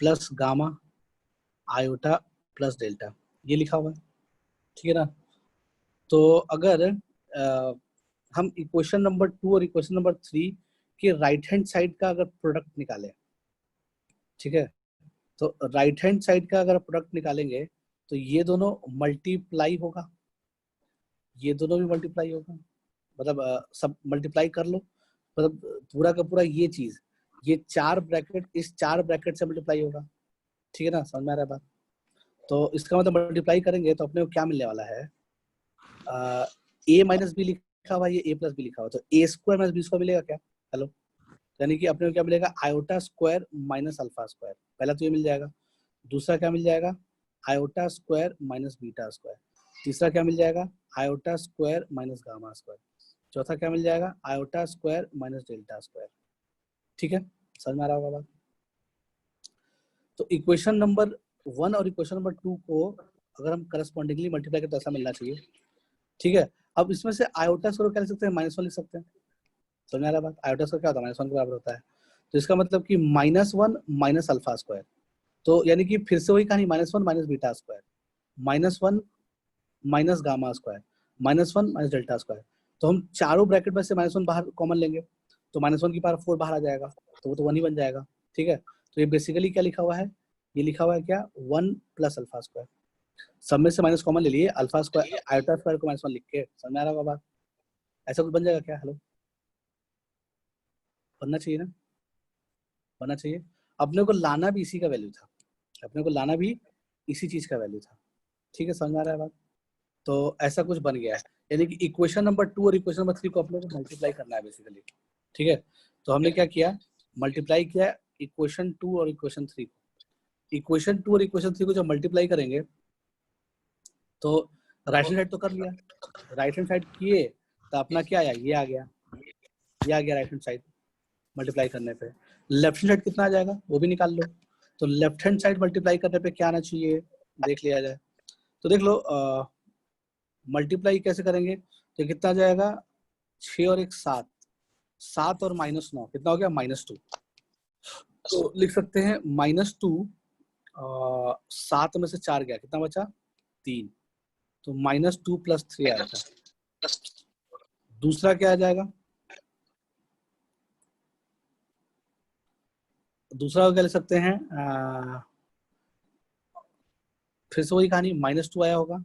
plus gamma, iota plus delta, ये लिखा हुआ है। ठीक है ना, तो अगर हम इक्वेशन नंबर 2 और इक्वेशन नंबर 3 के राइट हैंड साइड का अगर प्रोडक्ट निकालें, ठीक है, तो राइट हैंड साइड का अगर प्रोडक्ट निकालेंगे तो ये दोनों मल्टीप्लाई होगा, ये दोनों भी मल्टीप्लाई होगा, मतलब सब मल्टीप्लाई कर लो, मतलब पूरा का पूरा ये चीज, ये 4 ब्रैकेट इस 4 ब्रैकेट से मल्टीप्लाई होगा। ठीक है ना, समझ में आ रहा है बात? तो इसका मतलब मल्टीप्लाई करेंगे तो अपने को क्या मिलने वाला है, ए माइनस बी लिखा हुआ है, ये ए प्लस बी लिखा हुआ, तो ए स्क्वायर माइनस बी स्क्वायर मिलेगा क्या, हेलो, यानी कि अपने को क्या मिलेगा iota square minus alpha square, पहला तो ये मिल जाएगा, दूसरा क्या मिल जाएगा iota square minus beta square, तीसरा क्या मिल जाएगा iota square minus gamma square, चौथा क्या मिल जाएगा iota square minus delta square. ठीक है, समझ में आ रहा होगा बात? तो इक्वेशन नंबर 1 और इक्वेशन नंबर 2 को अगर हम करस्पॉन्डिंगली मल्टीप्लाई करें तो ऐसा मिलना चाहिए। ठीक है, अब इसमें से आयोटा स्क्वायर क्या लिख सकते हैं -1 लिख सकते हैं, समझ में आ रहा बात? आयोटा स्क्वायर क्या होता है -1 के बराबर होता है, तो इसका मतलब कि -1 माइनस अल्फा स्क्वायर, तो यानी कि फिर से वही कहानी -1 minus beta square, -1 minus gamma square, -1 minus delta square, तो हम चारों ब्रैकेट में से -1 बाहर कॉमन लेंगे तो -1 की पावर 4 बाहर आ जाएगा, तो वो तो 1 ही बन जाएगा। ठीक है, तो ये बेसिकली क्या लिखा हुआ है, ये लिखा हुआ है क्या 1 प्लस अल्फा स्क्वायर, सब में से माइनस कॉमन ले लिए, अल्फा स्क्वायर आयोटा स्क्वायर को -1 लिख के, समझ में आ रहा होगा बात? ऐसा कुछ बन जाएगा क्या, हेलो, बनना चाहिए ना, बनना चाहिए। अपने को लाना भी इसी का वैल्यू था, अपने को लाना भी इसी चीज का वैल्यू था। ठीक है, समझ में आ रहा है बात? तो ऐसा कुछ बन गया है, यानी कि इक्वेशन नंबर 2 और इक्वेशन नंबर 3 को अपने को मल्टीप्लाई करना है बेसिकली। ठीक है, तो हमने क्या किया, मल्टीप्लाई किया इक्वेशन 2 और इक्वेशन 3 को, इक्वेशन 2 और इक्वेशन 3 को जब मल्टीप्लाई करेंगे तो राइट हैंड साइड तो कर लिया, राइट हैंड साइड किए तो अपना क्या आया, ये आ गया, ये आ गया राइट हैंड साइड मल्टीप्लाई करने पे। लेफ्ट हैंड साइड कितना आ जाएगा वो भी निकाल लो। तो लेफ्ट हैंड साइड मल्टीप्लाई करने पे क्या आना चाहिए देख लिया जाए। तो देख लो मल्टीप्लाई कैसे करेंगे, तो कितना आ जाएगा, 6 और 1 7, 7 और -9 कितना हो गया, -2। तो लिख सकते हैं -2, 7 में से 4 गया, कितना बचा, 3। तो -2 + 3 आएगा। दूसरा क्या आ जाएगा, दूसरा क्या लिख सकते हैं, फिर से वही कहानी, -2 आया होगा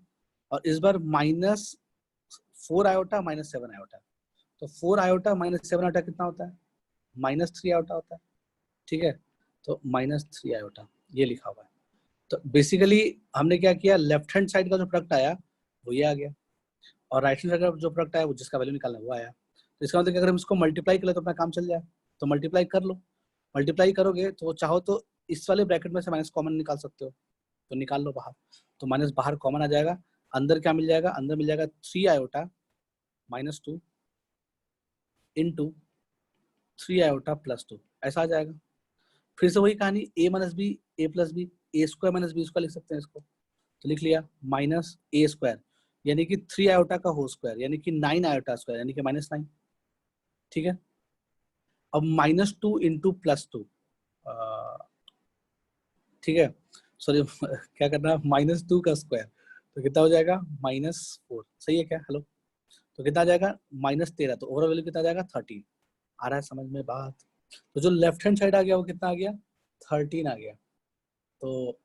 और इस बार -4 आयोटा -7 आयोटा। तो 4 आयोटा -7 आयोटा कितना होता है, -3 आयोटा होता है। ठीक है, तो -3 आयोटा ये लिखा हुआ है। तो बेसिकली हमने क्या किया, लेफ्ट हैंड साइड का जो प्रोडक्ट आया वो ये आ गया और राइट हैंड साइड का जो प्रोडक्ट आया वो जिसका वैल्यू निकालना वो आया। तो इसका मतलब अगर हम इसको मल्टीप्लाई कर ले तो अपना काम चल जाए। तो मल्टीप्लाई कर लो, मल्टीप्लाई करोगे तो चाहो तो इस वाले ब्रैकेट में से माइनस कॉमन निकाल सकते हो, तो निकाल लो बाहर। तो माइनस बाहर कॉमन आ जाएगा, अंदर क्या मिल जाएगा, अंदर मिल जाएगा 3 आयोटा -2 इंटू 3 आयोटा +2, ऐसा आ जाएगा। फिर से वही कहानी, a - b a + b, a² - b² लिख सकते हैं इसको। तो लिख लिया -a², यानी कि 3 आयोटा का होल स्क्वायर, यानी कि 9 आयोटा स्क्वायर, यानी कि -9। ठीक है, अब -2 इंटू +2, ठीक है, सॉरी क्या करना, -2 का स्क्वायर, तो कितना हो जाएगा, -4। सही है क्या, हेलो, तो कितना आ जाएगा, -13। तो ओवरऑल वैल्यू कितना आ जाएगा, 13। आ रहा है समझ में बात। तो जो लेफ्ट हैंड साइड आ गया वो कितना आ गया, 13 आ गया। तो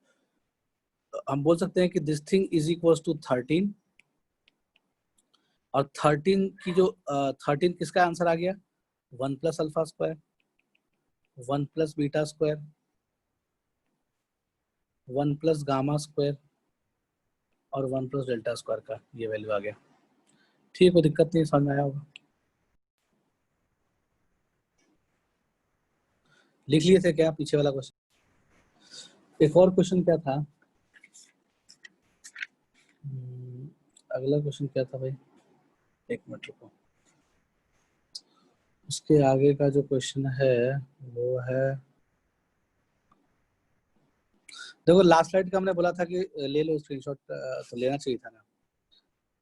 हम बोल सकते हैं कि this thing is equal to 13, और 13 की जो 13 किसका आंसर आ गया, 1 + α², 1 + β², 1 + γ² और 1 + δ² का ये वैल्यू आ गया। ठीक, कोई दिक्कत नहीं, समझ में आया होगा। लिख लिए थे क्या पीछे वाला क्वेश्चन? एक और क्वेश्चन क्या था, अगला क्वेश्चन क्या था भाई, एक मिनट रुको। उसके आगे का जो क्वेश्चन है वो है, देखो लास्ट स्लाइड का हमने बोला था कि ले लो स्क्रीनशॉट, तो लेना चाहिए था ना।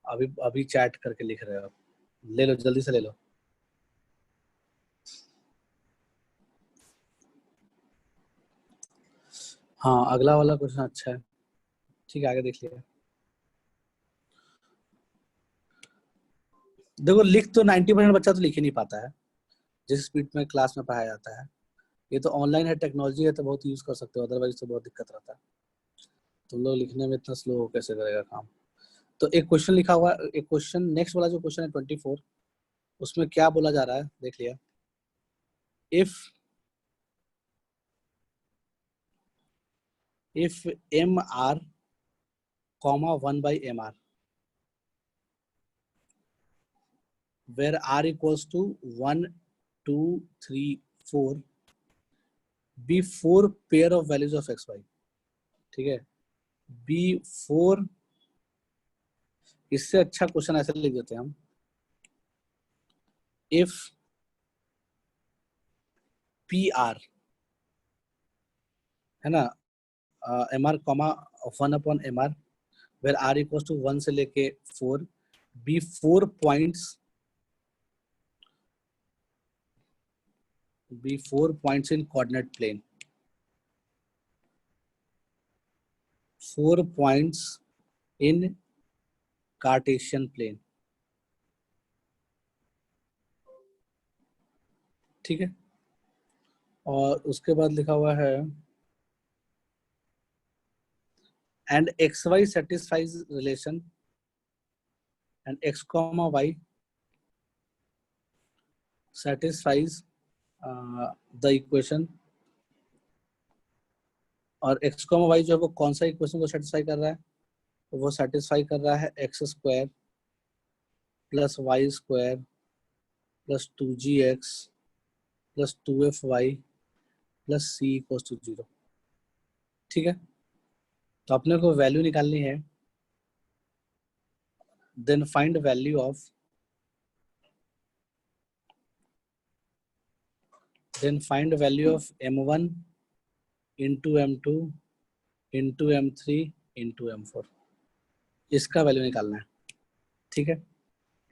अभी अभी चैट करके लिख रहे हो, ले लो जल्दी से ले लो। हाँ अगला वाला क्वेश्चन अच्छा है, ठीक है, आगे देख लिया। देखो लिख तो 90% बच्चा तो लिख ही नहीं पाता है जिस स्पीड में क्लास में पढ़ाया जाता है। ये तो ऑनलाइन है, टेक्नोलॉजी है, तो बहुत यूज कर सकते हो, अदरवाइज तो बहुत दिक्कत रहता है। तुम लोग लिखने में इतना स्लो कैसे करेगा काम। तो एक क्वेश्चन लिखा हुआ, एक क्वेश्चन नेक्स्ट वाला जो क्वेश्चन है 24, उसमें क्या बोला जा रहा है देख लिया। If mr, 1/mr, where r equals to 1 2 3 4, be 4 pair of values of xy। ठीक है, be 4, इससे अच्छा क्वेश्चन ऐसे लिख देते हैं हम, इफ pr है ना, mr, 1/mr, where r equals to 1 से लेके 4, be 4 points, in coordinate plane, 4 points in Cartesian plane. ठीक है, और उसके बाद लिखा हुआ है and x y satisfies relation and x, y satisfies the equation, और x, y जो है वो कौन सा इक्वेशन को सेटिस्फाई कर रहा है, तो वो सेटिस्फाई कर रहा है x² + y² + 2gx + 2fy + c = 0। ठीक है, तो अपने को वैल्यू निकालनी है then find value of m1 into m2 into m3 into m4। इसका वैल्यू निकालना है, ठीक है।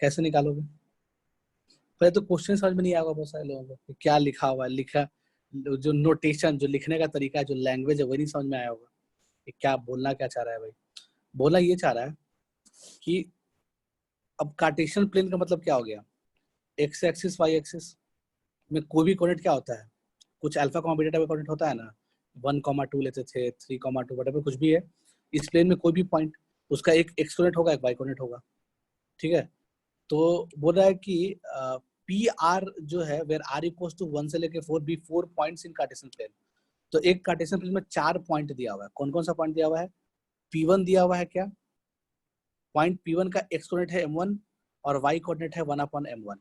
कैसे निकालोगे? पहले तो क्वेश्चन समझ में नहीं आएगा बहुत सारे लोगों को कि क्या लिखा हुआ है, लिखा जो नोटेशन, जो लिखने का तरीका है, जो लैंग्वेज है, वही नहीं समझ में आया होगा कि क्या बोलना क्या चाह रहा है भाई। बोलना ये चाह रहा है कि अब कार्टेशियन प्लेन का मतलब क्या हो गया, एक्स एक्सिस वाई एक्सिस में कोई भी कोऑर्डिनेट क्या होता है, कुछ alpha comma beta type coordinate होता है ना, 1,2 लेते थे, 3,2 वटेवर कुछ भी है। इस प्लेन में कोई भी पॉइंट, उसका एक एक्स कोऑर्डिनेट होगा, एक वाई कोऑर्डिनेट होगा, ठीक है। तो बोल रहा है कि पी आर जो है वेयर आर इक्वल्स टू 1 से लेके 4 be 4 points in Cartesian plane. तो एक कार्टेशियन प्लेन में 4 पॉइंट दिया हुआ है। कौन कौन सा पॉइंट दिया हुआ है? P1 दिया हुआ है, क्या पॉइंट P1 का एक्स कोऑर्डिनेट है m1 और वाई कोऑर्डिनेट है 1/m1,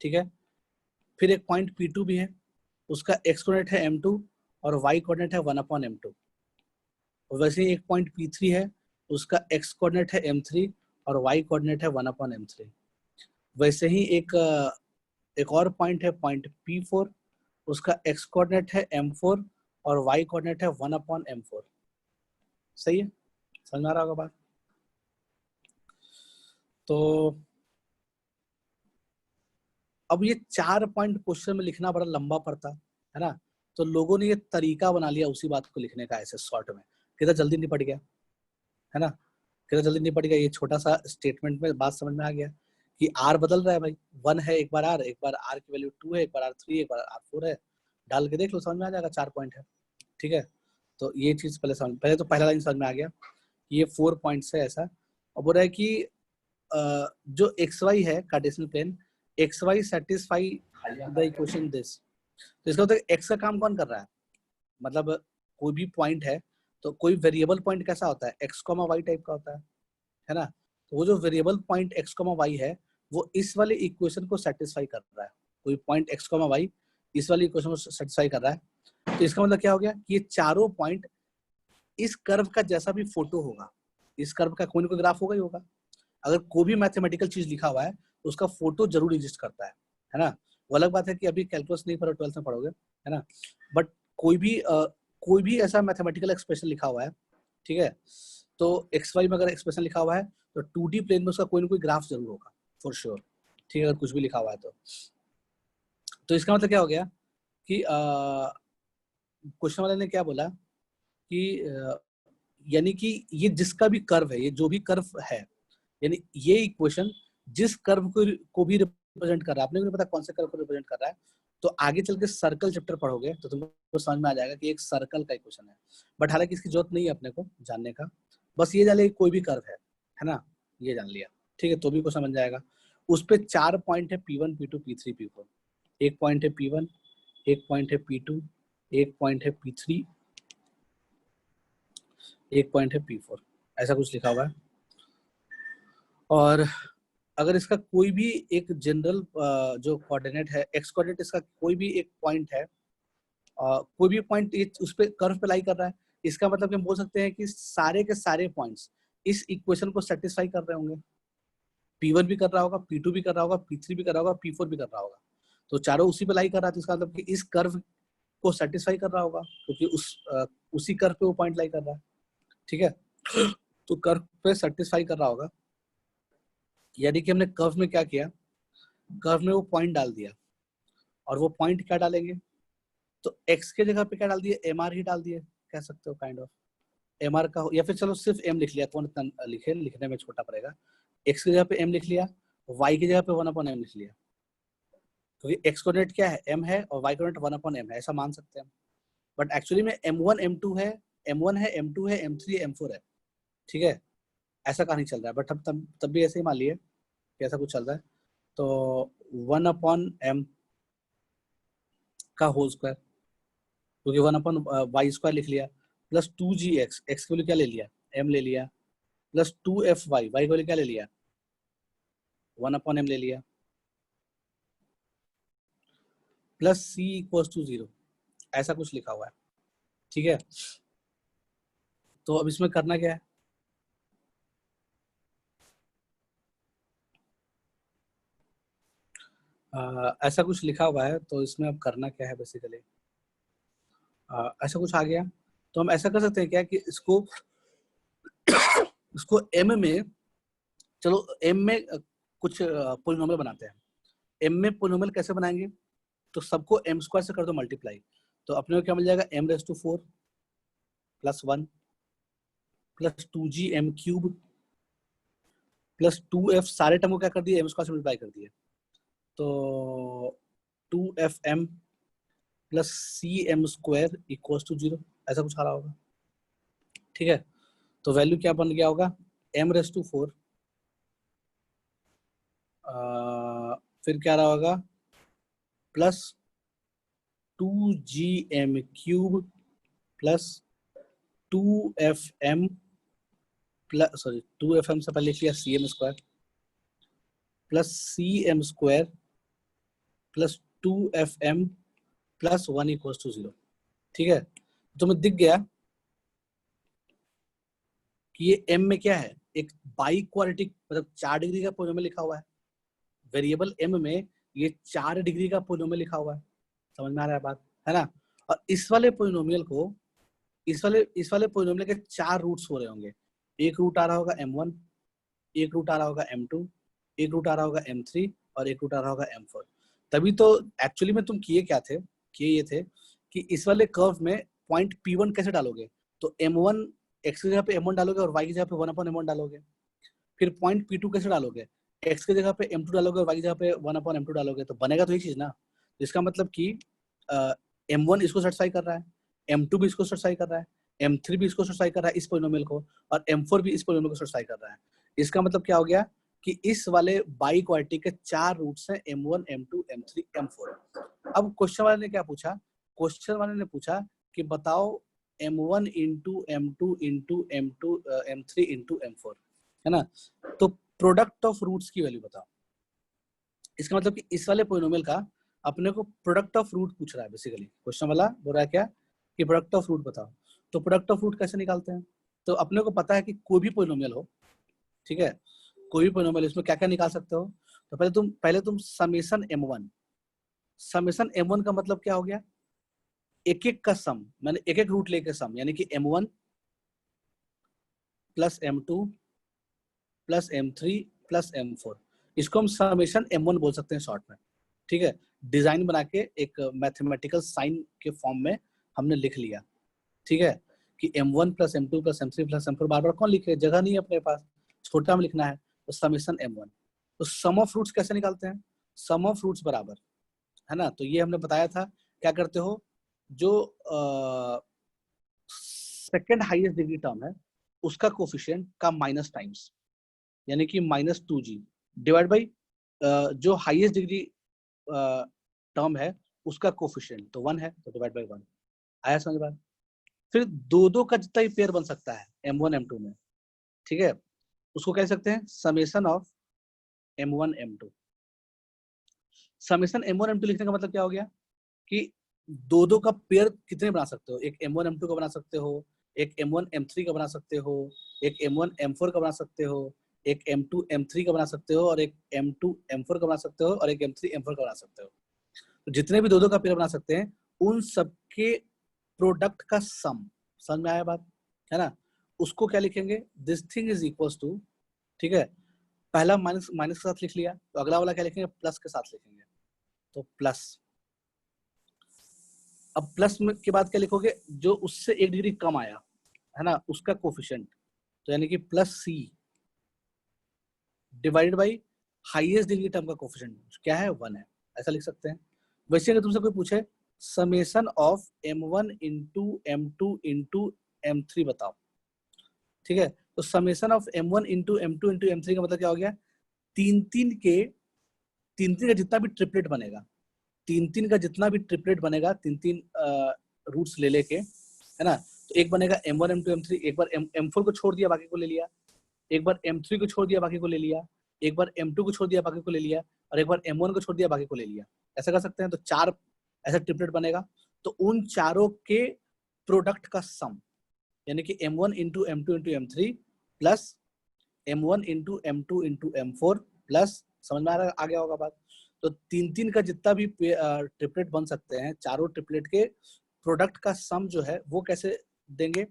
ठीक है। फिर एक पॉइंट P2 भी है, उसका एक्स कोऑर्डिनेट है m2 और वाई कोऑर्डिनेट है 1/m2। वैसे ही एक पॉइंट P3 है, उसका एक्स कोऑर्डिनेट है m3 और वाई कोऑर्डिनेट है 1/m3। वैसे ही एक और पॉइंट है पॉइंट P4, उसका एक्स कोऑर्डिनेट है m4 और वाई कोऑर्डिनेट है 1/m4। सही है, समझ में आ रहा होगा बात? तो अब ये 4 पॉइंट क्वेश्चन में लिखना बड़ा लंबा पड़ता है ना, तो लोगों ने ये तरीका बना लिया उसी बात को लिखने का, ऐसे शॉर्ट में, कितना जल्दी निपट गया है ना, कितना जल्दी निपट गया। ये छोटा सा स्टेटमेंट में बात समझ में आ गया कि आर बदल रहा है भाई, 1 है एक बार आर, एक बार आर की वैल्यू 2 है, एक बार आर 3, एक बार आर 4 है, डाल के देख लो समझ में आ जाएगा, 4 पॉइंट है, ठीक है। तो ये चीज पहले तो पहला लाइन समझ में आ गया, ये 4 पॉइंट्स है ऐसा। और बोल रहा है कि जो एक्स वाई है Cartesian plane, x y satisfy the equation this. तो इसका मतलब एक्स का काम कौन कर रहा है, मतलब कोई भी पॉइंट है तो कोई वेरिएबल पॉइंट कैसा होता है, एक्स कॉमा वाई टाइप का होता है ना। तो वो जो variable point x comma y है वो इस वाले इक्वेशन को सेटिस्फाई कर रहा है। कोई पॉइंट एक्स कॉमा वाई इस वाले इक्वेशन को सेटिस्फाई कर रहा है। तो इसका मतलब क्या हो गया कि ये चारों पॉइंट इस कर्व का जैसा भी फोटो होगा, इस कर्व का कोई ना कोई ग्राफ होगा ही होगा। अगर कोई भी मैथमेटिकल चीज लिखा हुआ है तो उसका फोटो जरूर एग्जिस्ट करता है ना। वो अलग बात है कि अभी कैलकुलस नहीं पढ़ो, 12th में पढ़ोगे, है ना। बट कोई भी ऐसा मैथमेटिकल एक्सप्रेशन लिखा हुआ है, ठीक है, तो एक्स वाई में अगर एक्सप्रेशन लिखा हुआ है तो 2D प्लेन में उसका कोई ना कोई ग्राफ जरूर होगा फॉर श्योर, ठीक है, अगर कुछ भी लिखा हुआ है तो इसका मतलब क्या हो गया कि क्वेश्चन वाले ने क्या बोला कि यानी कि ये जिसका भी कर्व है, ये जो भी कर्व है, यानी ये इक्वेशन जिस कर्व को भी रिप्रेजेंट कर रहा है, आपने को नहीं पता कौन से कर्व को रिप्रेजेंट कर रहा है, तो आगे चल के सर्कल चैप्टर पढ़ोगे तो तुमको समझ में आ जाएगा कि एक सर्कल का इक्वेशन है। बट हालांकि इसकी जरूरत नहीं है अपने को जानने का, बस ये जान लिया कोई भी कर्व है ना, ये जान लिया, ठीक है, तो भी को समझ जाएगा। उस पे 4 पॉइंट है P1 P2 P3 P4। एक पॉइंट है P1, एक पॉइंट है P2, एक पॉइंट है P3, एक पॉइंट है P4, ऐसा कुछ लिखा हुआ है। और अगर इसका कोई भी एक जनरल जो कोऑर्डिनेट है, एक्स कोऑर्डिनेट, इसका कोई भी एक पॉइंट है, कोई भी पॉइंट उस पे कर्व पे लाई कर रहा है, इसका मतलब हम बोल सकते हैं कि सारे के सारे पॉइंट्स इस इक्वेशन को सेटिस्फाई कर रहे होंगे। P1 भी कर रहा होगा, P2 भी कर रहा होगा, P3 भी कर रहा होगा, P4 भी कर रहा होगा। तो चारों उसी पे लाई कर रहा है, तो इसका मतलब कि इस कर्व को सेटिस्फाई कर रहा होगा, क्योंकि उसी कर्व पे वो पॉइंट लाई कर रहा है, ठीक है। तो कर्व पे सेटिस्फाई कर रहा होगा, यानी कि हमने कर्व में क्या किया, कर्व में वो पॉइंट डाल दिया, और वो पॉइंट क्या डालेंगे, तो x के जगह पे क्या डाल दिए, mr ही डाल दिए, कह सकते हो काइंड ऑफ mr का, या फिर चलो सिर्फ m लिख लिया, कौन इतना लिखे, लिखने में छोटा पड़ेगा। x की जगह पे m लिख लिया, y की जगह पे 1/m लिख लिया, क्योंकि x कोऑर्डिनेट क्या है, m है, और y कोऑर्डिनेट 1/m है, ऐसा मान सकते हैं। बट एक्चुअली में m1 m2 है, m1 है, m2 है, m3 है, m4 है, ठीक है, ऐसा कहानी चल रहा है। बट तब भी ऐसे ही मान लिए कि ऐसा कुछ चल रहा है। तो 1/m का होल स्क्वायर, क्योंकि 1/y² लिख लिया, प्लस 2gx, x के लिए क्या ले लिया, m ले लिया, प्लस 2fy, y के लिए क्या ले लिया, 1/m ले लिया, प्लस c = 0, ऐसा कुछ लिखा हुआ है, ठीक है। तो अब इसमें करना क्या है, ऐसा कुछ लिखा हुआ है, तो इसमें अब करना क्या है बेसिकली, ऐसा कुछ आ गया तो हम ऐसा कर सकते हैं क्या कि इसको एम में, चलो एम में कुछ पोलिनोमियल बनाते हैं। एम में पोलिनोमियल कैसे बनाएंगे, तो सबको एम स्क्वायर से कर दो मल्टीप्लाई, तो अपने को क्या मिल जाएगा, m raise to 4 plus 1 plus 2g m cube plus 2f, सारे टर्म को क्या कर दिए, एम स्क्वायर से मल्टीप्लाई कर दिए, तो 2fm plus c m square equal to 0, ऐसा कुछ आ रहा होगा। ठीक है, तो वैल्यू क्या बन गया होगा, एम रेज टू 4, फिर क्या रहा होगा, plus 2gm cube plus 2fm plus, sorry 2fm से पहले लिख लिया c m square plus c m square plus 2fm plus 1 equal to 0। ठीक है, तुम्हें दिख गया कि ये m में क्या है, एक बाई क्वाड्रेटिक, मतलब 4 डिग्री का पोलिनोमियल लिखा हुआ है। वेरिएबल m में ये 4 डिग्री का पोलिनोमियल लिखा हुआ है, समझ में आ रहा है बात, है ना। और इस वाले पोलिनोमियल को, इस वाले पोलिनोमियल के 4 रूट्स हो रहे होंगे। एक रूट आ रहा होगा m1, एक रूट आ रहा होगा m2, एक रूट आ रहा होगा m3 और एक रूट आ रहा होगा m4। तभी तो एक्चुअली में तुम किए क्या थे, किए ये थे कि इस वाले कर्व में पॉइंट P1 कैसे डालोगे, तो m1 x की जगह पे m1 डालोगे और y की जगह पे 1/m1 डालोगे। फिर पॉइंट P2 कैसे डालोगे, x की जगह पे m2 डालोगे और y की जगह पे 1/m2 डालोगे, तो बनेगा तो ये चीज ना। इसका मतलब कि m1 इसको सेटिस्फाई कर रहा है, m2 भी इसको सेटिस्फाई कर रहा है, m3 भी इसको सेटिस्फाई कर रहा है इस पोलिनोमियल को, और m4 भी इस पोलिनोमियल को सेटिस्फाई कर रहा है। इसका मतलब क्या हो गया कि इस वाले बाई क्वाड्रेटिक के 4 रूट्स हैं, m1 m2 m3 m4। अब क्वेश्चन वाले ने क्या पूछा, क्वेश्चन वाले ने पूछा कि बताओ m1 into m2 into m2 m3 into m4, है ना। तो प्रोडक्ट ऑफ रूट्स की वैल्यू बताओ। इसका मतलब कि इस वाले पोलिनोमियल का अपने को प्रोडक्ट ऑफ रूट पूछ रहा है बेसिकली। क्वेश्चन वाला बोल रहा है क्या कि प्रोडक्ट ऑफ रूट बताओ। तो प्रोडक्ट ऑफ रूट कैसे निकालते हैं, तो अपने को पता है कि कोई भी पोलिनोमियल हो, ठीक है, कोई भी पोलिनोमियल, इसमें क्या क्या निकाल सकते हो। तो पहले तुम समेशन m1 का मतलब क्या हो गया, एक एक का सम, मैंने एक एक रूट लेके सम, यानी कि m1 plus m2 plus m3 plus m4, इसको हम समेशन m1 बोल सकते हैं शॉर्ट में। ठीक है, डिजाइन बना के एक मैथमेटिकल साइन के फॉर्म में हमने लिख लिया। ठीक है, कि m1 plus m2 plus m3 plus m4, बार बार कौन लिखे, जगह नहीं है अपने पास, छोटा में लिखना है, तो समेशन m1। तो सम ऑफ रूट्स कैसे निकालते हैं, सम ऑफ रूट्स बराबर, है ना। तो ये हमने बताया था, क्या करते हो, जो सेकेंड हाईएस्ट डिग्री टर्म है उसका कोफिशिएंट का माइनस टाइम्स, यानी कि -2g डिवाइड बाई जो हाईएस्ट डिग्री टर्म है उसका कोफिशिएंट, तो 1 है तो डिवाइड बाई 1। आया समझ बात। फिर दो का जितना ही पेयर बन सकता है m1 m2 में, ठीक है, उसको कह सकते हैं summation of m1 m2। Summation m1 m2 लिखने का मतलब क्या हो गया कि दो का पेयर कितने बना सकते हो, एक m1 m2 का बना सकते हो, एक m1 m3 का बना सकते हो, एक m1 m4 का बना सकते हो, एक m2 m3 का बना सकते हो, और एक m2 m4 का बना सकते हो, और एक m3 m4 का बना सकते हो। तो जितने भी दो का पेयर बना सकते हैं उन सबके प्रोडक्ट का सम, समझ में आया बात, है ना। उसको क्या लिखेंगे, this thing is equals to, ठीक है, पहला माइनस माइनस के साथ लिख लिया, तो अगला वाला क्या लिखेंगे, प्लस के साथ लिखेंगे, तो प्लस। अब प्लस में के बाद क्या लिखोगे, जो उससे 1 डिग्री कम आया, है ना, उसका कोफिशिएंट, तो यानी कि plus c divided by highest degree term का कोफिशिएंट क्या है, 1 है, ऐसा लिख सकते हैं। वैसे अगर तुमसे कोई पूछे summation of m1 into m2 into m3 बताओ, ठीक है, तो summation of m1 into m2 into m3 का मतलब क्या हो गया, तीन तीन का जितना भी ट्रिपलेट बनेगा, तीन का जितना भी ट्रिपलेट बनेगा, तीन रूट्स ले लेके, है ना, तो एक बनेगा m1 m2 m3, एक बार m4 को छोड़ दिया बाकी को ले लिया, एक बार m3 को छोड़ दिया बाकी को ले लिया, एक बार m2 को छोड़ दिया बाकी को ले लिया, और एक बार m1 को छोड़ दिया बाकी को ले लिया। ऐसा कर सकते हैं, तो 4 ऐसा ट्रिपलेट बनेगा, तो उन चारों के प्रोडक्ट का सम, यानी कि m1 into m2 into m3 plus m1 into m2 into m4 plus, समझ में आ गया होगा बात। तो 3-3 का जितना भी ट्रिपलेट बन सकते हैं, चारों ट्रिपलेट के प्रोडक्ट का सम जो है वो कैसे देंगे?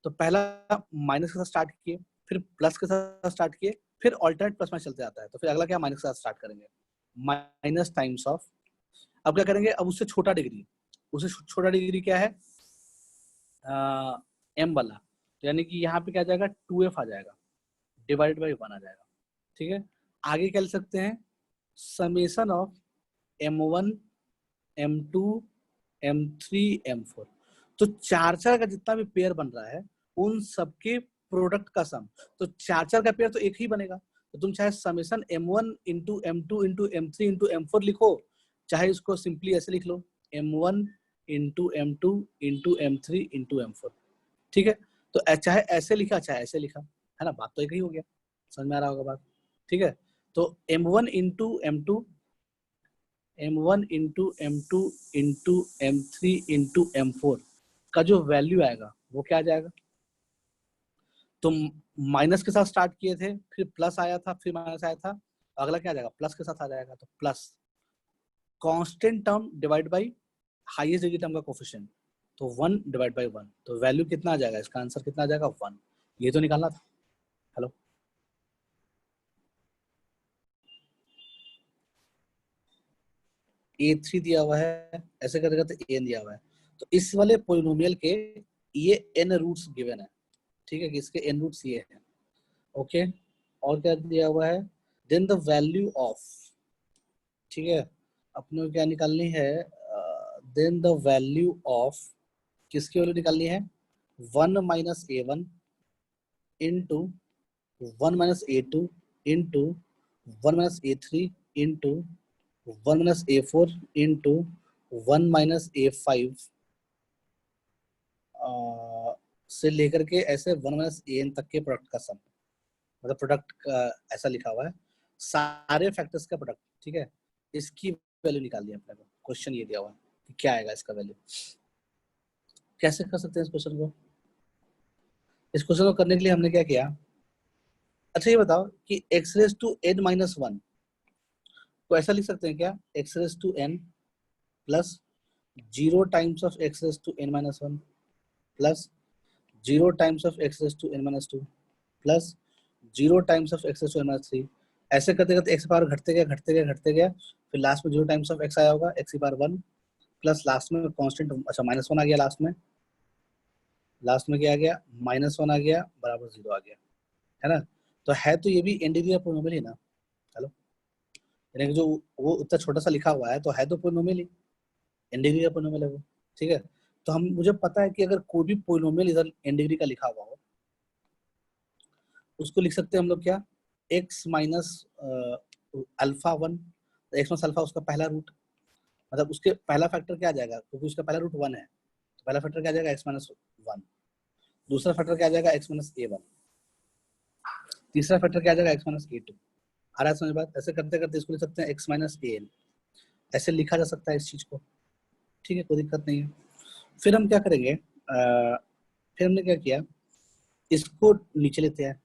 तो पहला माइनस के साथ स्टार्ट किए, फिर प्लस के साथ स्टार्ट किए, फिर ऑल्टरनेट प्लस में चलते जाता है। तो फिर अगला क्या, माइनस के साथ स्टार्ट करेंगे, माइनस टाइम्स ऑफ, अब क्या करेंगे, अब उससे छोटा डिग्री, उससे छोटा डिग्री क्या है, एम वाला, तो यानी कि यहाँ पे क्या आ जाएगा, 2f आ जाएगा, डिवाइड बाई 1 आ जाएगा। ठीक है, आगे क्या लिख सकते हैं, summation of m1 m2 m3 m4। तो चार चार का जितना भी पेयर बन रहा है उन सबके प्रोडक्ट का सम, तो चार चार का पेयर तो एक ही बनेगा। तो तुम चाहे summation m1 into m2 into m3 into m4 लिखो, चाहे इसको सिंपली ऐसे लिख लो, m1 into m2 into m3 into m4। ठीक है, तो चाहे ऐसे लिखा चाहे ऐसे लिखा, है ना, बात तो एक ही हो गया, समझ में आ रहा होगा बात। ठीक है, तो m1 into m2, m1 into m2 into m3 into m4 का जो वैल्यू आएगा वो क्या आ जाएगा, तो माइनस के साथ स्टार्ट किए थे, फिर प्लस आया था, फिर माइनस आया था, अगला क्या आ जाएगा, प्लस के साथ आ जाएगा, तो plus constant term divide by highest degree term का कोफिशिएंट, तो 1 डिवाइड बाई 1, तो वैल्यू कितना आ जाएगा, इसका आंसर कितना आ जाएगा, 1। ये तो निकालना था। हेलो, A3 दिया हुआ है, ऐसे करेगा तो an दिया हुआ है, तो इस वाले पोलिनोमियल के ये n रूट्स गिवन है। ठीक है, कि इसके n रूट्स ये हैं। ओके, और क्या दिया हुआ है, देन द वैल्यू ऑफ, ठीक है, अपने को क्या निकालनी है, देन द वैल्यू ऑफ, किसकी वैल्यू निकालनी है, 1 minus a1 into 1 minus a2 into 1 minus a3 into 1 minus a4 into 1 minus a5 से लेकर के ऐसे 1 माइनस an तक के प्रोडक्ट का सम, मतलब प्रोडक्ट का ऐसा लिखा हुआ है, सारे फैक्टर्स का प्रोडक्ट। ठीक है, इसकी वैल्यू निकाल दी अपने को, क्वेश्चन ये दिया हुआ है कि क्या आएगा इसका वैल्यू। कैसे कर सकते हैं इस क्वेश्चन को, इस क्वेश्चन को करने के लिए हमने क्या किया, अच्छा ये बताओ कि x raise to n minus 1 तो ऐसा लिख सकते हैं क्या, x raise to n plus 0 times of x raise to n minus 1 plus 0 times of x raise to n minus 2 plus 0 times of x raise to n minus 3। ऐसे करते करते x power घटते गया घटते गया घटते गया, फिर लास्ट में 0 टाइम्स ऑफ x आया होगा, x की पावर 1 प्लस लास्ट में कांस्टेंट, अच्छा माइनस 1 आ गया लास्ट में क्या आ गया, माइनस 1 आ गया बराबर 0 आ गया, है ना। तो है तो ये भी n डिग्री का पोलिनोमियल ही ना। हेलो, यानी कि जो वो उतना छोटा सा लिखा हुआ है तो है तो पोलिनोमियल ही, n डिग्री का पोलिनोमियल है वो। ठीक है, तो हम, मुझे पता है कि अगर कोई भी पोलिनोमियल इधर n डिग्री का लिखा हुआ हो, उसको लिख सकते हैं हम लोग क्या, x minus alpha 1, x minus alpha उसका पहला रूट, मतलब उसके पहला फैक्टर क्या आ जाएगा, क्योंकि उसका पहला रूट 1 है, तो पहला फैक्टर क्या आ जाएगा, x माइनस 1, दूसरा फैक्टर क्या आ जाएगा, x माइनस a1, तीसरा फैक्टर क्या आ जाएगा, x माइनस a2। आ रहा है समझ बात, ऐसे करते करते इसको लिख सकते हैं x माइनस an, ऐसे लिखा जा सकता है इस चीज को। ठीक है, कोई दिक्कत नहीं है। फिर हम क्या करेंगे, फिर हमने क्या किया, इसको नीचे लेते हैं।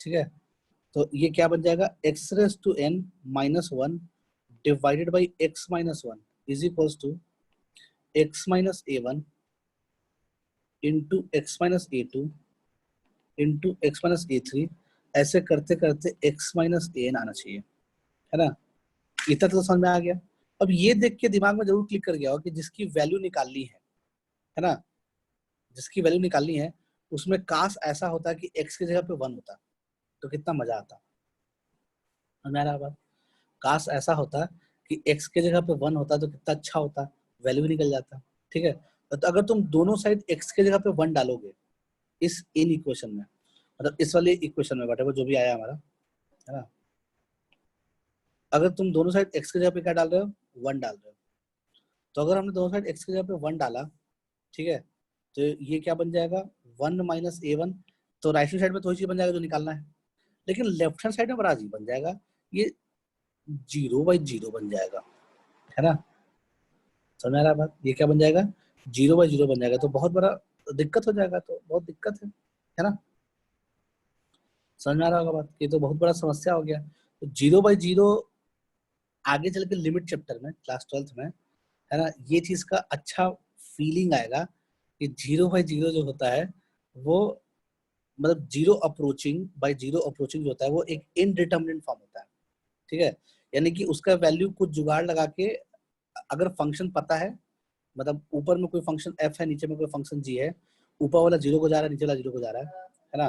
ठीक है, तो ये क्या बन जाएगा, x raise to n minus 1 divided by x minus 1 is equals to x minus a1 into x minus a2 into x minus a3, ऐसे करते करते x माइनस an आना चाहिए, है ना। इतना तो समझ में आ गया। अब ये देख के दिमाग में जरूर क्लिक कर गया हो कि जिसकी वैल्यू निकालनी है ना, जिसकी वैल्यू निकालनी है, उसमें काश ऐसा होता कि x की जगह पे 1 होता तो कितना मजा आता। मेरा बात, काश ऐसा होता कि x के जगह पे 1 होता तो कितना अच्छा होता, वैल्यू निकल जाता। ठीक है, तो अगर तुम दोनों साइड x के जगह पे 1 डालोगे इस इन इक्वेशन में, मतलब इस वाले इक्वेशन में वhatever जो भी आया हमारा, है ना, अगर तुम दोनों साइड x की जगह पे क्या डाल रहे हो, 1 डाल रहे हो, तो अगर हमने दोनों साइड x की जगह पे 1 डाला, ठीक है, तो ये क्या बन जाएगा, 1 माइनस a1, तो राइट हैंड साइड में तो वही चीज बन जाएगा जो निकालना है, लेकिन लेफ्ट हैंड साइड में बड़ा अजीब बन जाएगा, ये 0/0 बन जाएगा, है ना। समझ में आ रहा है बात, ये क्या बन जाएगा, 0/0 बन जाएगा, तो बहुत बड़ा दिक्कत हो जाएगा, तो बहुत दिक्कत है ना। समझ में आ रहा होगा बात, ये तो बहुत बड़ा समस्या हो गया। तो 0/0 आगे चल के लिमिट चैप्टर में क्लास 12th में, है ना, ये चीज का अच्छा फीलिंग आएगा कि 0/0 जो होता है वो मतलब zero approaching by zero approaching जो होता है वो एक इनडिटरमिनेट फॉर्म होता है, ठीक है। यानी कि उसका वैल्यू कुछ जुगाड़ लगा के, अगर फंक्शन पता है, मतलब ऊपर में कोई फंक्शन f है, नीचे में कोई फंक्शन g है, ऊपर वाला 0 को जा रहा है, नीचे वाला 0 को जा रहा है ना,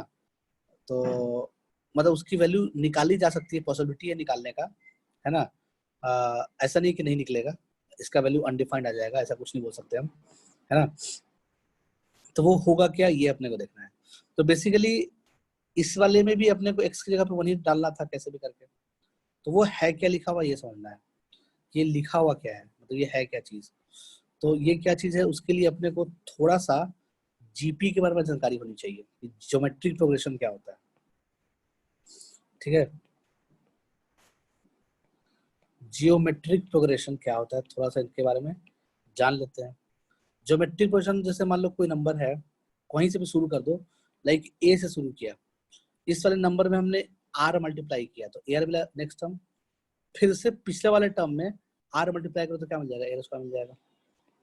तो मतलब उसकी वैल्यू निकाली जा सकती है, पॉसिबिलिटी है निकालने का, है ना। ऐसा नहीं कि नहीं निकलेगा, इसका वैल्यू अनडिफाइंड आ जाएगा, ऐसा कुछ नहीं बोल सकते हम, है ना। तो वो होगा क्या, ये अपने को देखना है। तो बेसिकली इस वाले में भी अपने को x की जगह पे 1 ही डालना था कैसे भी करके। तो वो है क्या लिखा हुआ ये समझना है, ये लिखा हुआ क्या है, मतलब ये है क्या चीज। तो ये क्या चीज है, उसके लिए अपने को थोड़ा सा जीपी के बारे में जानकारी होनी चाहिए कि ज्योमेट्रिक प्रोग्रेशन क्या होता है, ठीक है। जियोमेट्रिक प्रोग्रेशन क्या होता है, थोड़ा सा इनके बारे में जान लेते हैं। ज्योमेट्रिक प्रोग्रेशन जैसे मान लो कोई नंबर है, कहीं से भी शुरू कर दो, लाइक ए से शुरू किया, इस वाले नंबर में हमने आर मल्टीप्लाई किया तो ए आर मिला नेक्स्ट टर्म, फिर से पिछले वाले टर्म में आर मल्टीप्लाई करो तो क्या मिल जाएगा, ए स्क्वायर मिल जाएगा,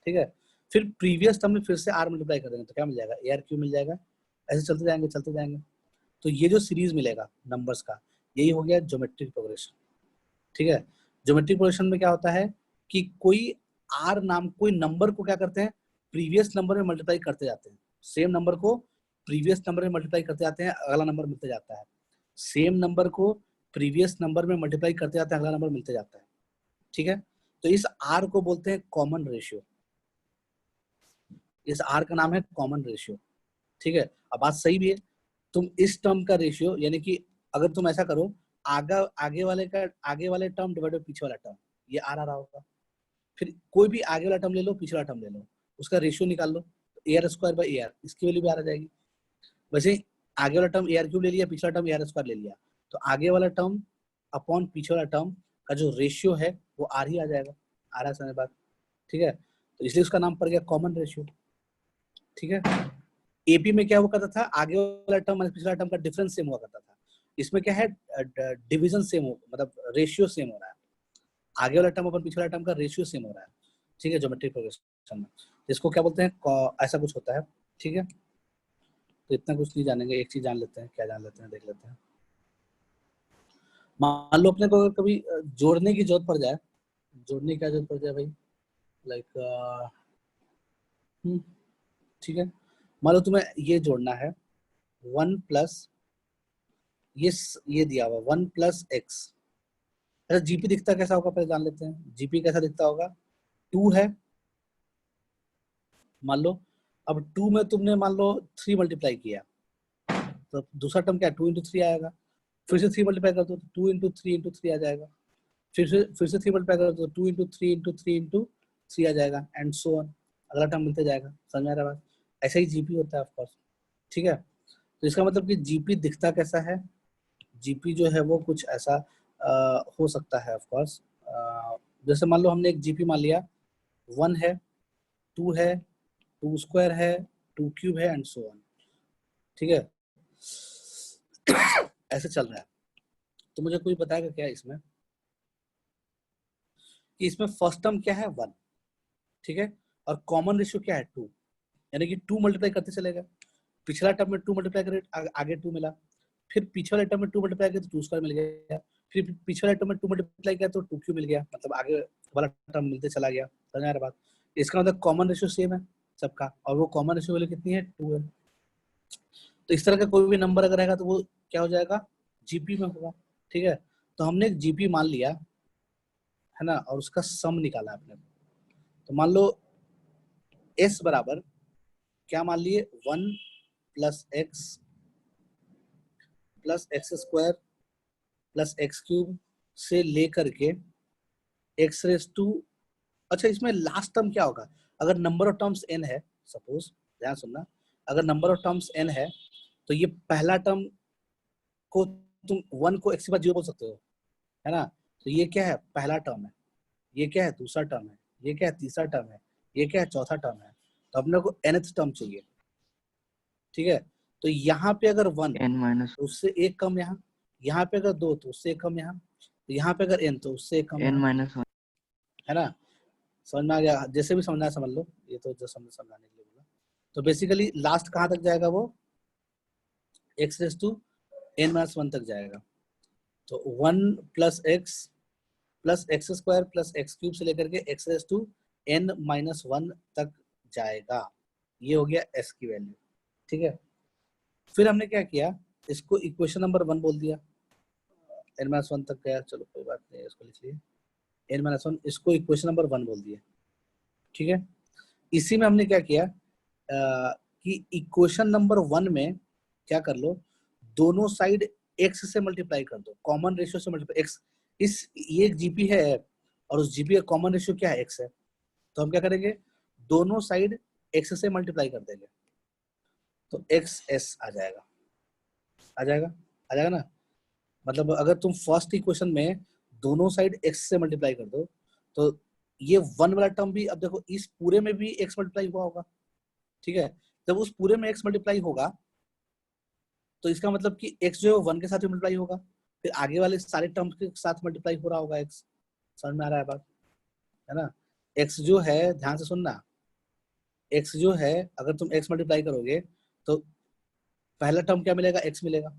ठीक है। फिर प्रीवियस टर्म में फिर से आर मल्टीप्लाई कर देंगे तो क्या मिल जाएगा, ए आर क्यू मिल जाएगा। ऐसे चलते जाएंगे चलते जाएंगे, तो ये जो सीरीज मिलेगा नंबर्स का, यही हो गया ज्योमेट्रिक प्रोग्रेशन, ठीक है। ज्योमेट्रिक प्रोग्रेशन में क्या होता है कि कोई आर नाम कोई नंबर को क्या करते हैं, प्रीवियस नंबर में मल्टीप्लाई करते जाते हैं, सेम नंबर को प्रीवियस नंबर में मल्टीप्लाई करते जाते हैं, अगला नंबर मिलते जाता है, सेम नंबर को प्रीवियस नंबर में मल्टीप्लाई करते जाते हैं, अगला नंबर मिलते जाता है, ठीक है। तो इस आर को बोलते हैं कॉमन रेशियो, इस आर का नाम है कॉमन रेशियो, ठीक है। अब बात सही भी है, तुम इस टर्म का रेशियो यानी कि अगर तुम ऐसा करो, आगे वाले टर्म डिवाइड बाय पीछे वाला टर्म, ये आर आ रहा होगा, फिर कोई भी आगे वाला टर्म ले लो, पिछला टर्म ले लो, उसका रेशियो निकाल लो, a r square by a r, इसकी वैल्यू भी आ जाएगी। वैसे ही आगे वाला टर्म ए आर क्यूब ले लिया, पिछला टर्म ए आर स्क्वायर ले लिया, तो आगे वाला टर्म अपॉन पीछे वाला टर्म का जो रेशियो है वो आर ही आ जाएगा, आ रहा है समझ बात, ठीक है। तो इसलिए उसका नाम पड़ गया कॉमन रेशियो, ठीक है। एपी में क्या हुआ करता था, आगे वाला टर्म और पिछला टर्म का डिफरेंस सेम हुआ करता था, इसमें क्या है, डिवीजन सेम हो, मतलब रेशियो सेम हो रहा है, आगे वाला टर्म और पिछला टर्म का रेशियो सेम हो रहा है, ठीक है, ज्योमेट्रिक प्रोग्रेशन में। इसको क्या बोलते हैं, ऐसा कुछ होता है, ठीक है। तो इतना कुछ नहीं जानेंगे, एक चीज जान लेते हैं, क्या जान लेते हैं देख लेते हैं। मान लो अपने को कभी जोड़ने की जरूरत पड़ जाए, जोड़ने की क्या जरूरत पड़ जाए भाई, लाइक ठीक है, मान लो तुम्हें ये जोड़ना है 1 प्लस ये दिया हुआ 1 प्लस एक्स। अच्छा जीपी दिखता कैसा होगा पहले जान लेते हैं, जीपी कैसा दिखता होगा, 2 है मान लो, अब 2 में तुमने मान लो 3 मल्टीप्लाई किया, तो दूसरा टर्म क्या है, 2 इंटू 3 आएगा, फिर से 3 मल्टीप्लाई कर दो तो 2 इंटू 3 इंटू 3 आ जाएगा, फिर से 3 मल्टीप्लाई कर दो तो 2 इंटू 3 इंटू 3 इंटू 3 आ जाएगा, एंड सो ऑन, अगला टर्म मिलते जाएगा, समझ में आ रहा है बात। ऐसा ही जीपी होता है ऑफकोर्स, ठीक है। तो इसका मतलब कि जीपी दिखता कैसा है, जीपी जो है वो कुछ ऐसा हो सकता है ऑफकोर्स, जैसे मान लो हमने एक जीपी मान लिया 1 है, 2 है, 2 स्क्वायर है, 2 क्यूब है, एंड सो ऑन, ठीक है। ऐसे चल रहा है। तो मुझे कोई बताएगा क्या इसमें कि इसमें फर्स्ट टर्म क्या है 1, ठीक है, और कॉमन रेशियो क्या है 2, यानी कि 2 मल्टीप्लाई करते चलेगा, पिछला टर्म में 2 मल्टीप्लाई करे आगे 2 मिला, फिर पीछे वाले टर्म में 2 मल्टीप्लाई किया तो 2 स्क्वायर मिल गया, फिर पीछे वाले टर्म में 2 मल्टीप्लाई किया तो 2 क्यूब मिल गया, मतलब आगे वाला टर्म मिलते चला गया, समझ आ रहा बात। इसका मतलब कॉमन रेशियो सेम है सबका, और वो कॉमन रेशियो वैल्यू कितनी है 2 है। तो इस तरह का कोई भी नंबर अगर रहेगा तो वो क्या हो जाएगा, जीपी में होगा, ठीक है। तो हमने एक जीपी मान लिया है ना, और उसका सम निकाला आपने, तो मान लो एस बराबर क्या मान लिए 1 plus x square plus x cube से लेकर के एक्स रेस टू, अच्छा इसमें लास्ट टर्म क्या होगा, अगर नंबर ऑफ टर्म्स n है, सपोज ध्यान सुनना, अगर नंबर ऑफ टर्म्स n है तो ये पहला टर्म को तुम 1 को x के बाद 0 बोल सकते हो, है ना। तो ये क्या है, पहला टर्म है, ये क्या है, दूसरा टर्म है, ये क्या है, तीसरा टर्म है, ये क्या है, चौथा टर्म है, तो अपने को nth टर्म चाहिए, ठीक है। तो यहाँ पे अगर 1 n माइनस तो उससे एक कम यहाँ पे अगर 2 तो उससे एक कम यहाँ, तो यहाँ पे अगर n तो उससे एक कम n-1 है ना। समझ में आ गया? जैसे भी समझना है समझ लो, ये तो जो समझाने के लिए बोला। तो बेसिकली लास्ट कहाँ तक जाएगा वो, x रेस टू n-1 तक जाएगा। तो 1 plus x square plus x cube से लेकर के x रेस टू n-1 तक जाएगा। ये हो गया s की वैल्यू, ठीक है। फिर हमने क्या किया, इसको इक्वेशन नंबर 1 बोल दिया, n-1 तक गया, चलो कोई बात नहीं, इसको लिख लिए n-1, इसको इक्वेशन नंबर 1 बोल दिया, ठीक है। इसी में हमने क्या किया कि इक्वेशन नंबर 1 में क्या कर लो, दोनों साइड x से मल्टीप्लाई कर दो, कॉमन रेशियो से मल्टीप्लाई, x इस ये एक जीपी है और उस जीपी का कॉमन रेशियो क्या है, x है। तो हम क्या करेंगे, दोनों साइड x से मल्टीप्लाई कर देंगे, तो xs आ जाएगा, आ जाएगा ना। मतलब अगर तुम फर्स्ट इक्वेशन में दोनों साइड x से मल्टीप्लाई कर दो, तो ये 1 वाला टर्म भी, अब देखो इस पूरे में भी x मल्टीप्लाई हुआ होगा, ठीक है। जब उस पूरे में x मल्टीप्लाई होगा तो इसका मतलब कि x जो है 1 के साथ मल्टीप्लाई होगा, फिर आगे वाले सारे टर्म्स के साथ मल्टीप्लाई हो रहा होगा x। समझ में आ रहा है बात, है ना। x जो है, ध्यान से सुनना, x जो है अगर तुम x मल्टीप्लाई करोगे तो पहला टर्म क्या मिलेगा, x मिलेगा,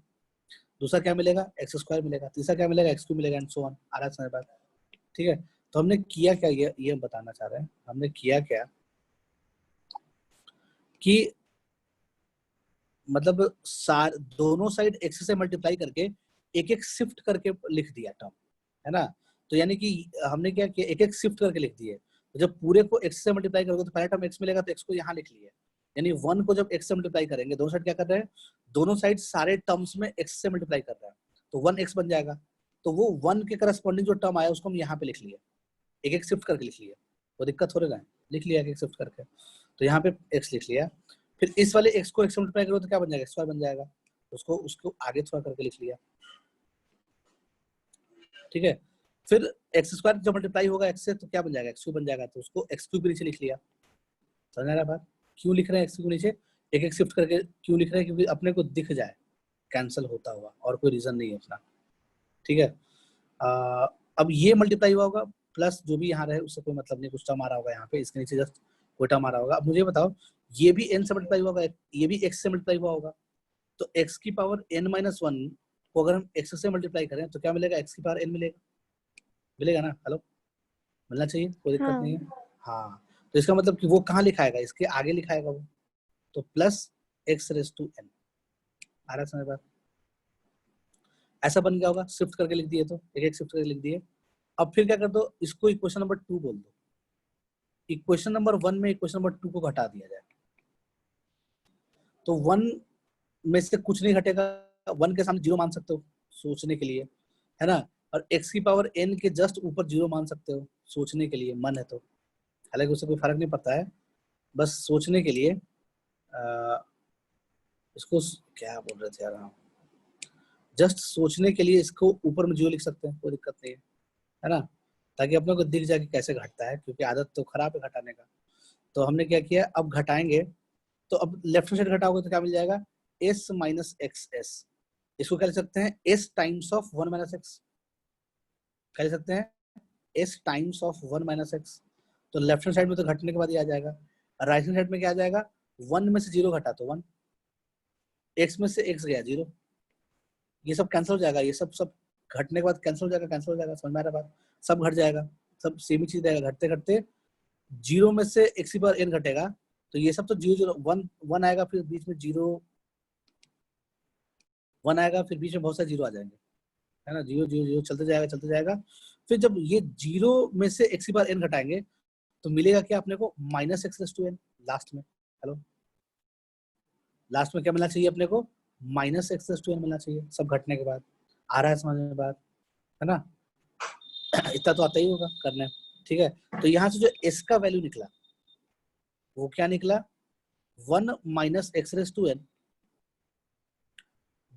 दूसरा क्या मिलेगा, एक्स स्क्वायर मिलेगा, तीसरा क्या मिलेगा, एक्स क्यूब मिलेगा, एंड सो ऑन। आ रहा है समझ बात, ठीक है। तो हमने किया क्या, ये बताना चाह रहे हैं, हमने किया क्या कि मतलब दोनों साइड एक्स से मल्टीप्लाई करके एक एक शिफ्ट करके लिख दिया टर्म, है ना। तो यानी कि हमने क्या किया, एक एक शिफ्ट करके लिख दिए। तो जब पूरे को एक्स से मल्टीप्लाई करोगे तो पहला टर्म एक्स मिलेगा, तो एक्स को यहाँ लिख लिया, यानी 1 को जब एक्स से मल्टीप्लाई करेंगे, दोनों साइड क्या कर रहे हैं, दोनों साइड सारे टर्म्स में एक्स से मल्टीप्लाई कर रहे हैं, तो 1 एक्स बन जाएगा। तो वो 1 के करस्पॉन्डिंग जो टर्म आया उसको हम यहाँ पे लिख लिए, एक एक शिफ्ट करके लिख लिया, वो दिक्कत हो रहा है, लिख लिया एक एक शिफ्ट करके। तो यहाँ पे एक्स लिख लिया, फिर इस वाले एक्स को एक्स मल्टीप्लाई करो तो क्या बन जाएगा, एक्स वाई बन जाएगा, उसको उसको आगे थोड़ा करके लिख लिया, ठीक है। फिर एक्स स्क्वायर जब मल्टीप्लाई होगा एक्स से तो क्या बन जाएगा, एक्स क्यूब बन जाएगा, तो उसको एक्स क्यूब के नीचे लिख लिया। समझ आ रहा है बात, क्यों लिख रहे हैं एक्स क्यूब के नीचे, एक एक शिफ्ट करके क्यों लिख रहे हैं, क्योंकि अपने को दिख जाए कैंसिल होता हुआ, और कोई रीजन नहीं है अपना, ठीक है। अब ये मल्टीप्लाई हुआ होगा, प्लस जो भी यहाँ रहे उससे कोई मतलब नहीं, कुछ टर्म आ रहा होगा यहाँ पे, इसके नीचे जस्ट कोई टर्म आ रहा होगा। अब मुझे बताओ, ये भी n से मल्टीप्लाई हुआ होगा, ये भी x से मल्टीप्लाई हुआ होगा, तो x की पावर n-1 को अगर हम x से मल्टीप्लाई करें तो क्या मिलेगा, x की पावर n मिलेगा, मिलेगा ना, हेलो, मिलना चाहिए, कोई दिक्कत नहीं है। हाँ, तो इसका मतलब कि वो कहाँ लिखाएगा, इसके आगे लिखाएगा वो, तो plus x raise to n। आ रहा है समझ बात, ऐसा बन गया होगा, शिफ्ट करके लिख दिए, तो एक एक शिफ्ट करके लिख दिए। अब फिर क्या कर दो, इसको इक्वेशन नंबर 2 बोल दो, इक्वेशन नंबर 1 में इक्वेशन नंबर 2 को घटा दिया जाए, तो 1 में से कुछ नहीं घटेगा, 1 के सामने 0 मान सकते हो सोचने के लिए, है ना, और x की पावर n के जस्ट ऊपर 0 मान सकते हो सोचने के लिए, मन है तो, हालांकि उससे कोई फर्क नहीं पड़ता है, बस सोचने के लिए। इसको क्या बोल रहे थे यार, हाँ, जस्ट सोचने के लिए इसको ऊपर में 0 लिख सकते हैं, कोई दिक्कत नहीं है ना, ताकि अपने को दिख जाए कि कैसे घटता है, क्योंकि आदत तो खराब है घटाने का। तो हमने क्या किया, अब घटाएंगे, तो अब लेफ्ट हैंड साइड घटाओगे तो क्या मिल जाएगा, s माइनस एक्स एस, इसको क्या लिख सकते हैं, s times of 1 minus x, क्या लिख सकते हैं, s times of 1 minus x. तो लेफ्ट हैंड साइड में तो घटने के बाद ही आ जाएगा, राइट हैंड साइड में क्या आ जाएगा, 1 में से 0 घटा तो 1, x में से x गया 0, ये सब कैंसिल हो जाएगा, ये सब सब घटने के बाद कैंसिल हो जाएगा, कैंसिल हो जाएगा, समझ में आ रहा है बात, सब घट जाएगा, सब सेम ही चीज रहेगा, घटते घटते 0 में से x की पावर n घटेगा, तो ये सब तो 0 0 1 1 आएगा, फिर बीच में 0 1 आएगा, फिर बीच में बहुत सारे 0 आ जाएंगे, है ना, 0 0 0 चलते जाएगा। फिर जब ये 0 में से x की पावर n घटाएंगे तो मिलेगा क्या अपने को, minus x raise to n last में, हेलो, लास्ट में क्या मिलना चाहिए अपने को, minus x raise to n मिलना चाहिए, सब घटने के बाद। आ रहा है समझ में बात, है ना, इतना तो आता ही होगा करने, ठीक है। तो यहाँ से जो s का वैल्यू निकला वो क्या निकला, 1 minus x raise to n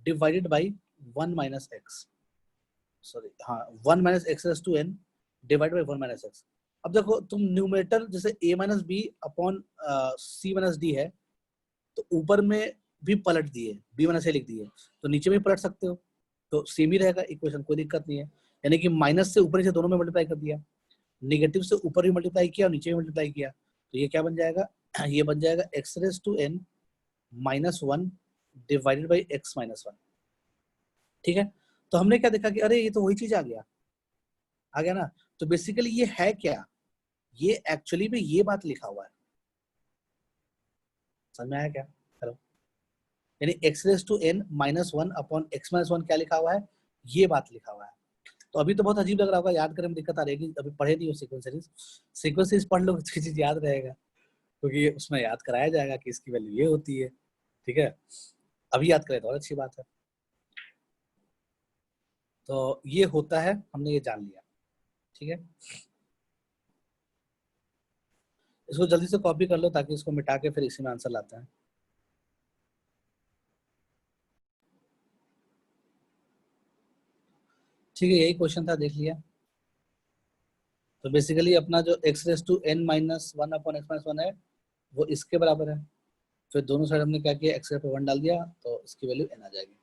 divided by 1 minus x, sorry हाँ, 1 minus x raise to n divided by 1 minus x. अब देखो तुम न्यूमरेटर जैसे a minus b upon c minus d है, तो ऊपर में भी पलट दिए, b माइनस a लिख दिए, तो नीचे भी पलट सकते हो, तो सेम ही रहेगा इक्वेशन, कोई दिक्कत नहीं है। यानी कि माइनस से ऊपर से दोनों में मल्टीप्लाई कर दिया, नेगेटिव से ऊपर भी मल्टीप्लाई किया और नीचे भी मल्टीप्लाई किया, तो ये क्या बन जाएगा, ये बन जाएगा x raise to n minus 1 divided by x minus 1। ठीक है, तो हमने क्या देखा कि अरे ये तो वही चीज आ गया ना। तो बेसिकली ये है क्या, ये एक्चुअली में ये बात लिखा हुआ है, समझ में आया क्या? हेलो, यानी x raise to n minus 1 upon x minus 1 क्या लिखा हुआ है, ये बात लिखा हुआ है। तो अभी तो बहुत अजीब लग रहा होगा, याद करने में दिक्कत आ रहेगी, अभी पढ़े नहीं हो सीक्वेंस सीरीज, सीक्वेंस सीरीज पढ़ लो तो चीज याद रहेगा, क्योंकि उसमें याद कराया जाएगा कि इसकी वैल्यू ये होती है। ठीक है, अभी याद करें तो और अच्छी बात है। तो ये होता है, हमने ये जान लिया। ठीक है, इसको जल्दी से कॉपी कर लो ताकि इसको मिटा के फिर इसी में आंसर लाते हैं। ठीक है, यही क्वेश्चन था, देख लिया। तो बेसिकली अपना जो x raise to n minus 1 upon x minus 1 है वो इसके बराबर है, फिर दोनों साइड हमने क्या किया, x पे 1 डाल दिया तो इसकी वैल्यू n आ जाएगी।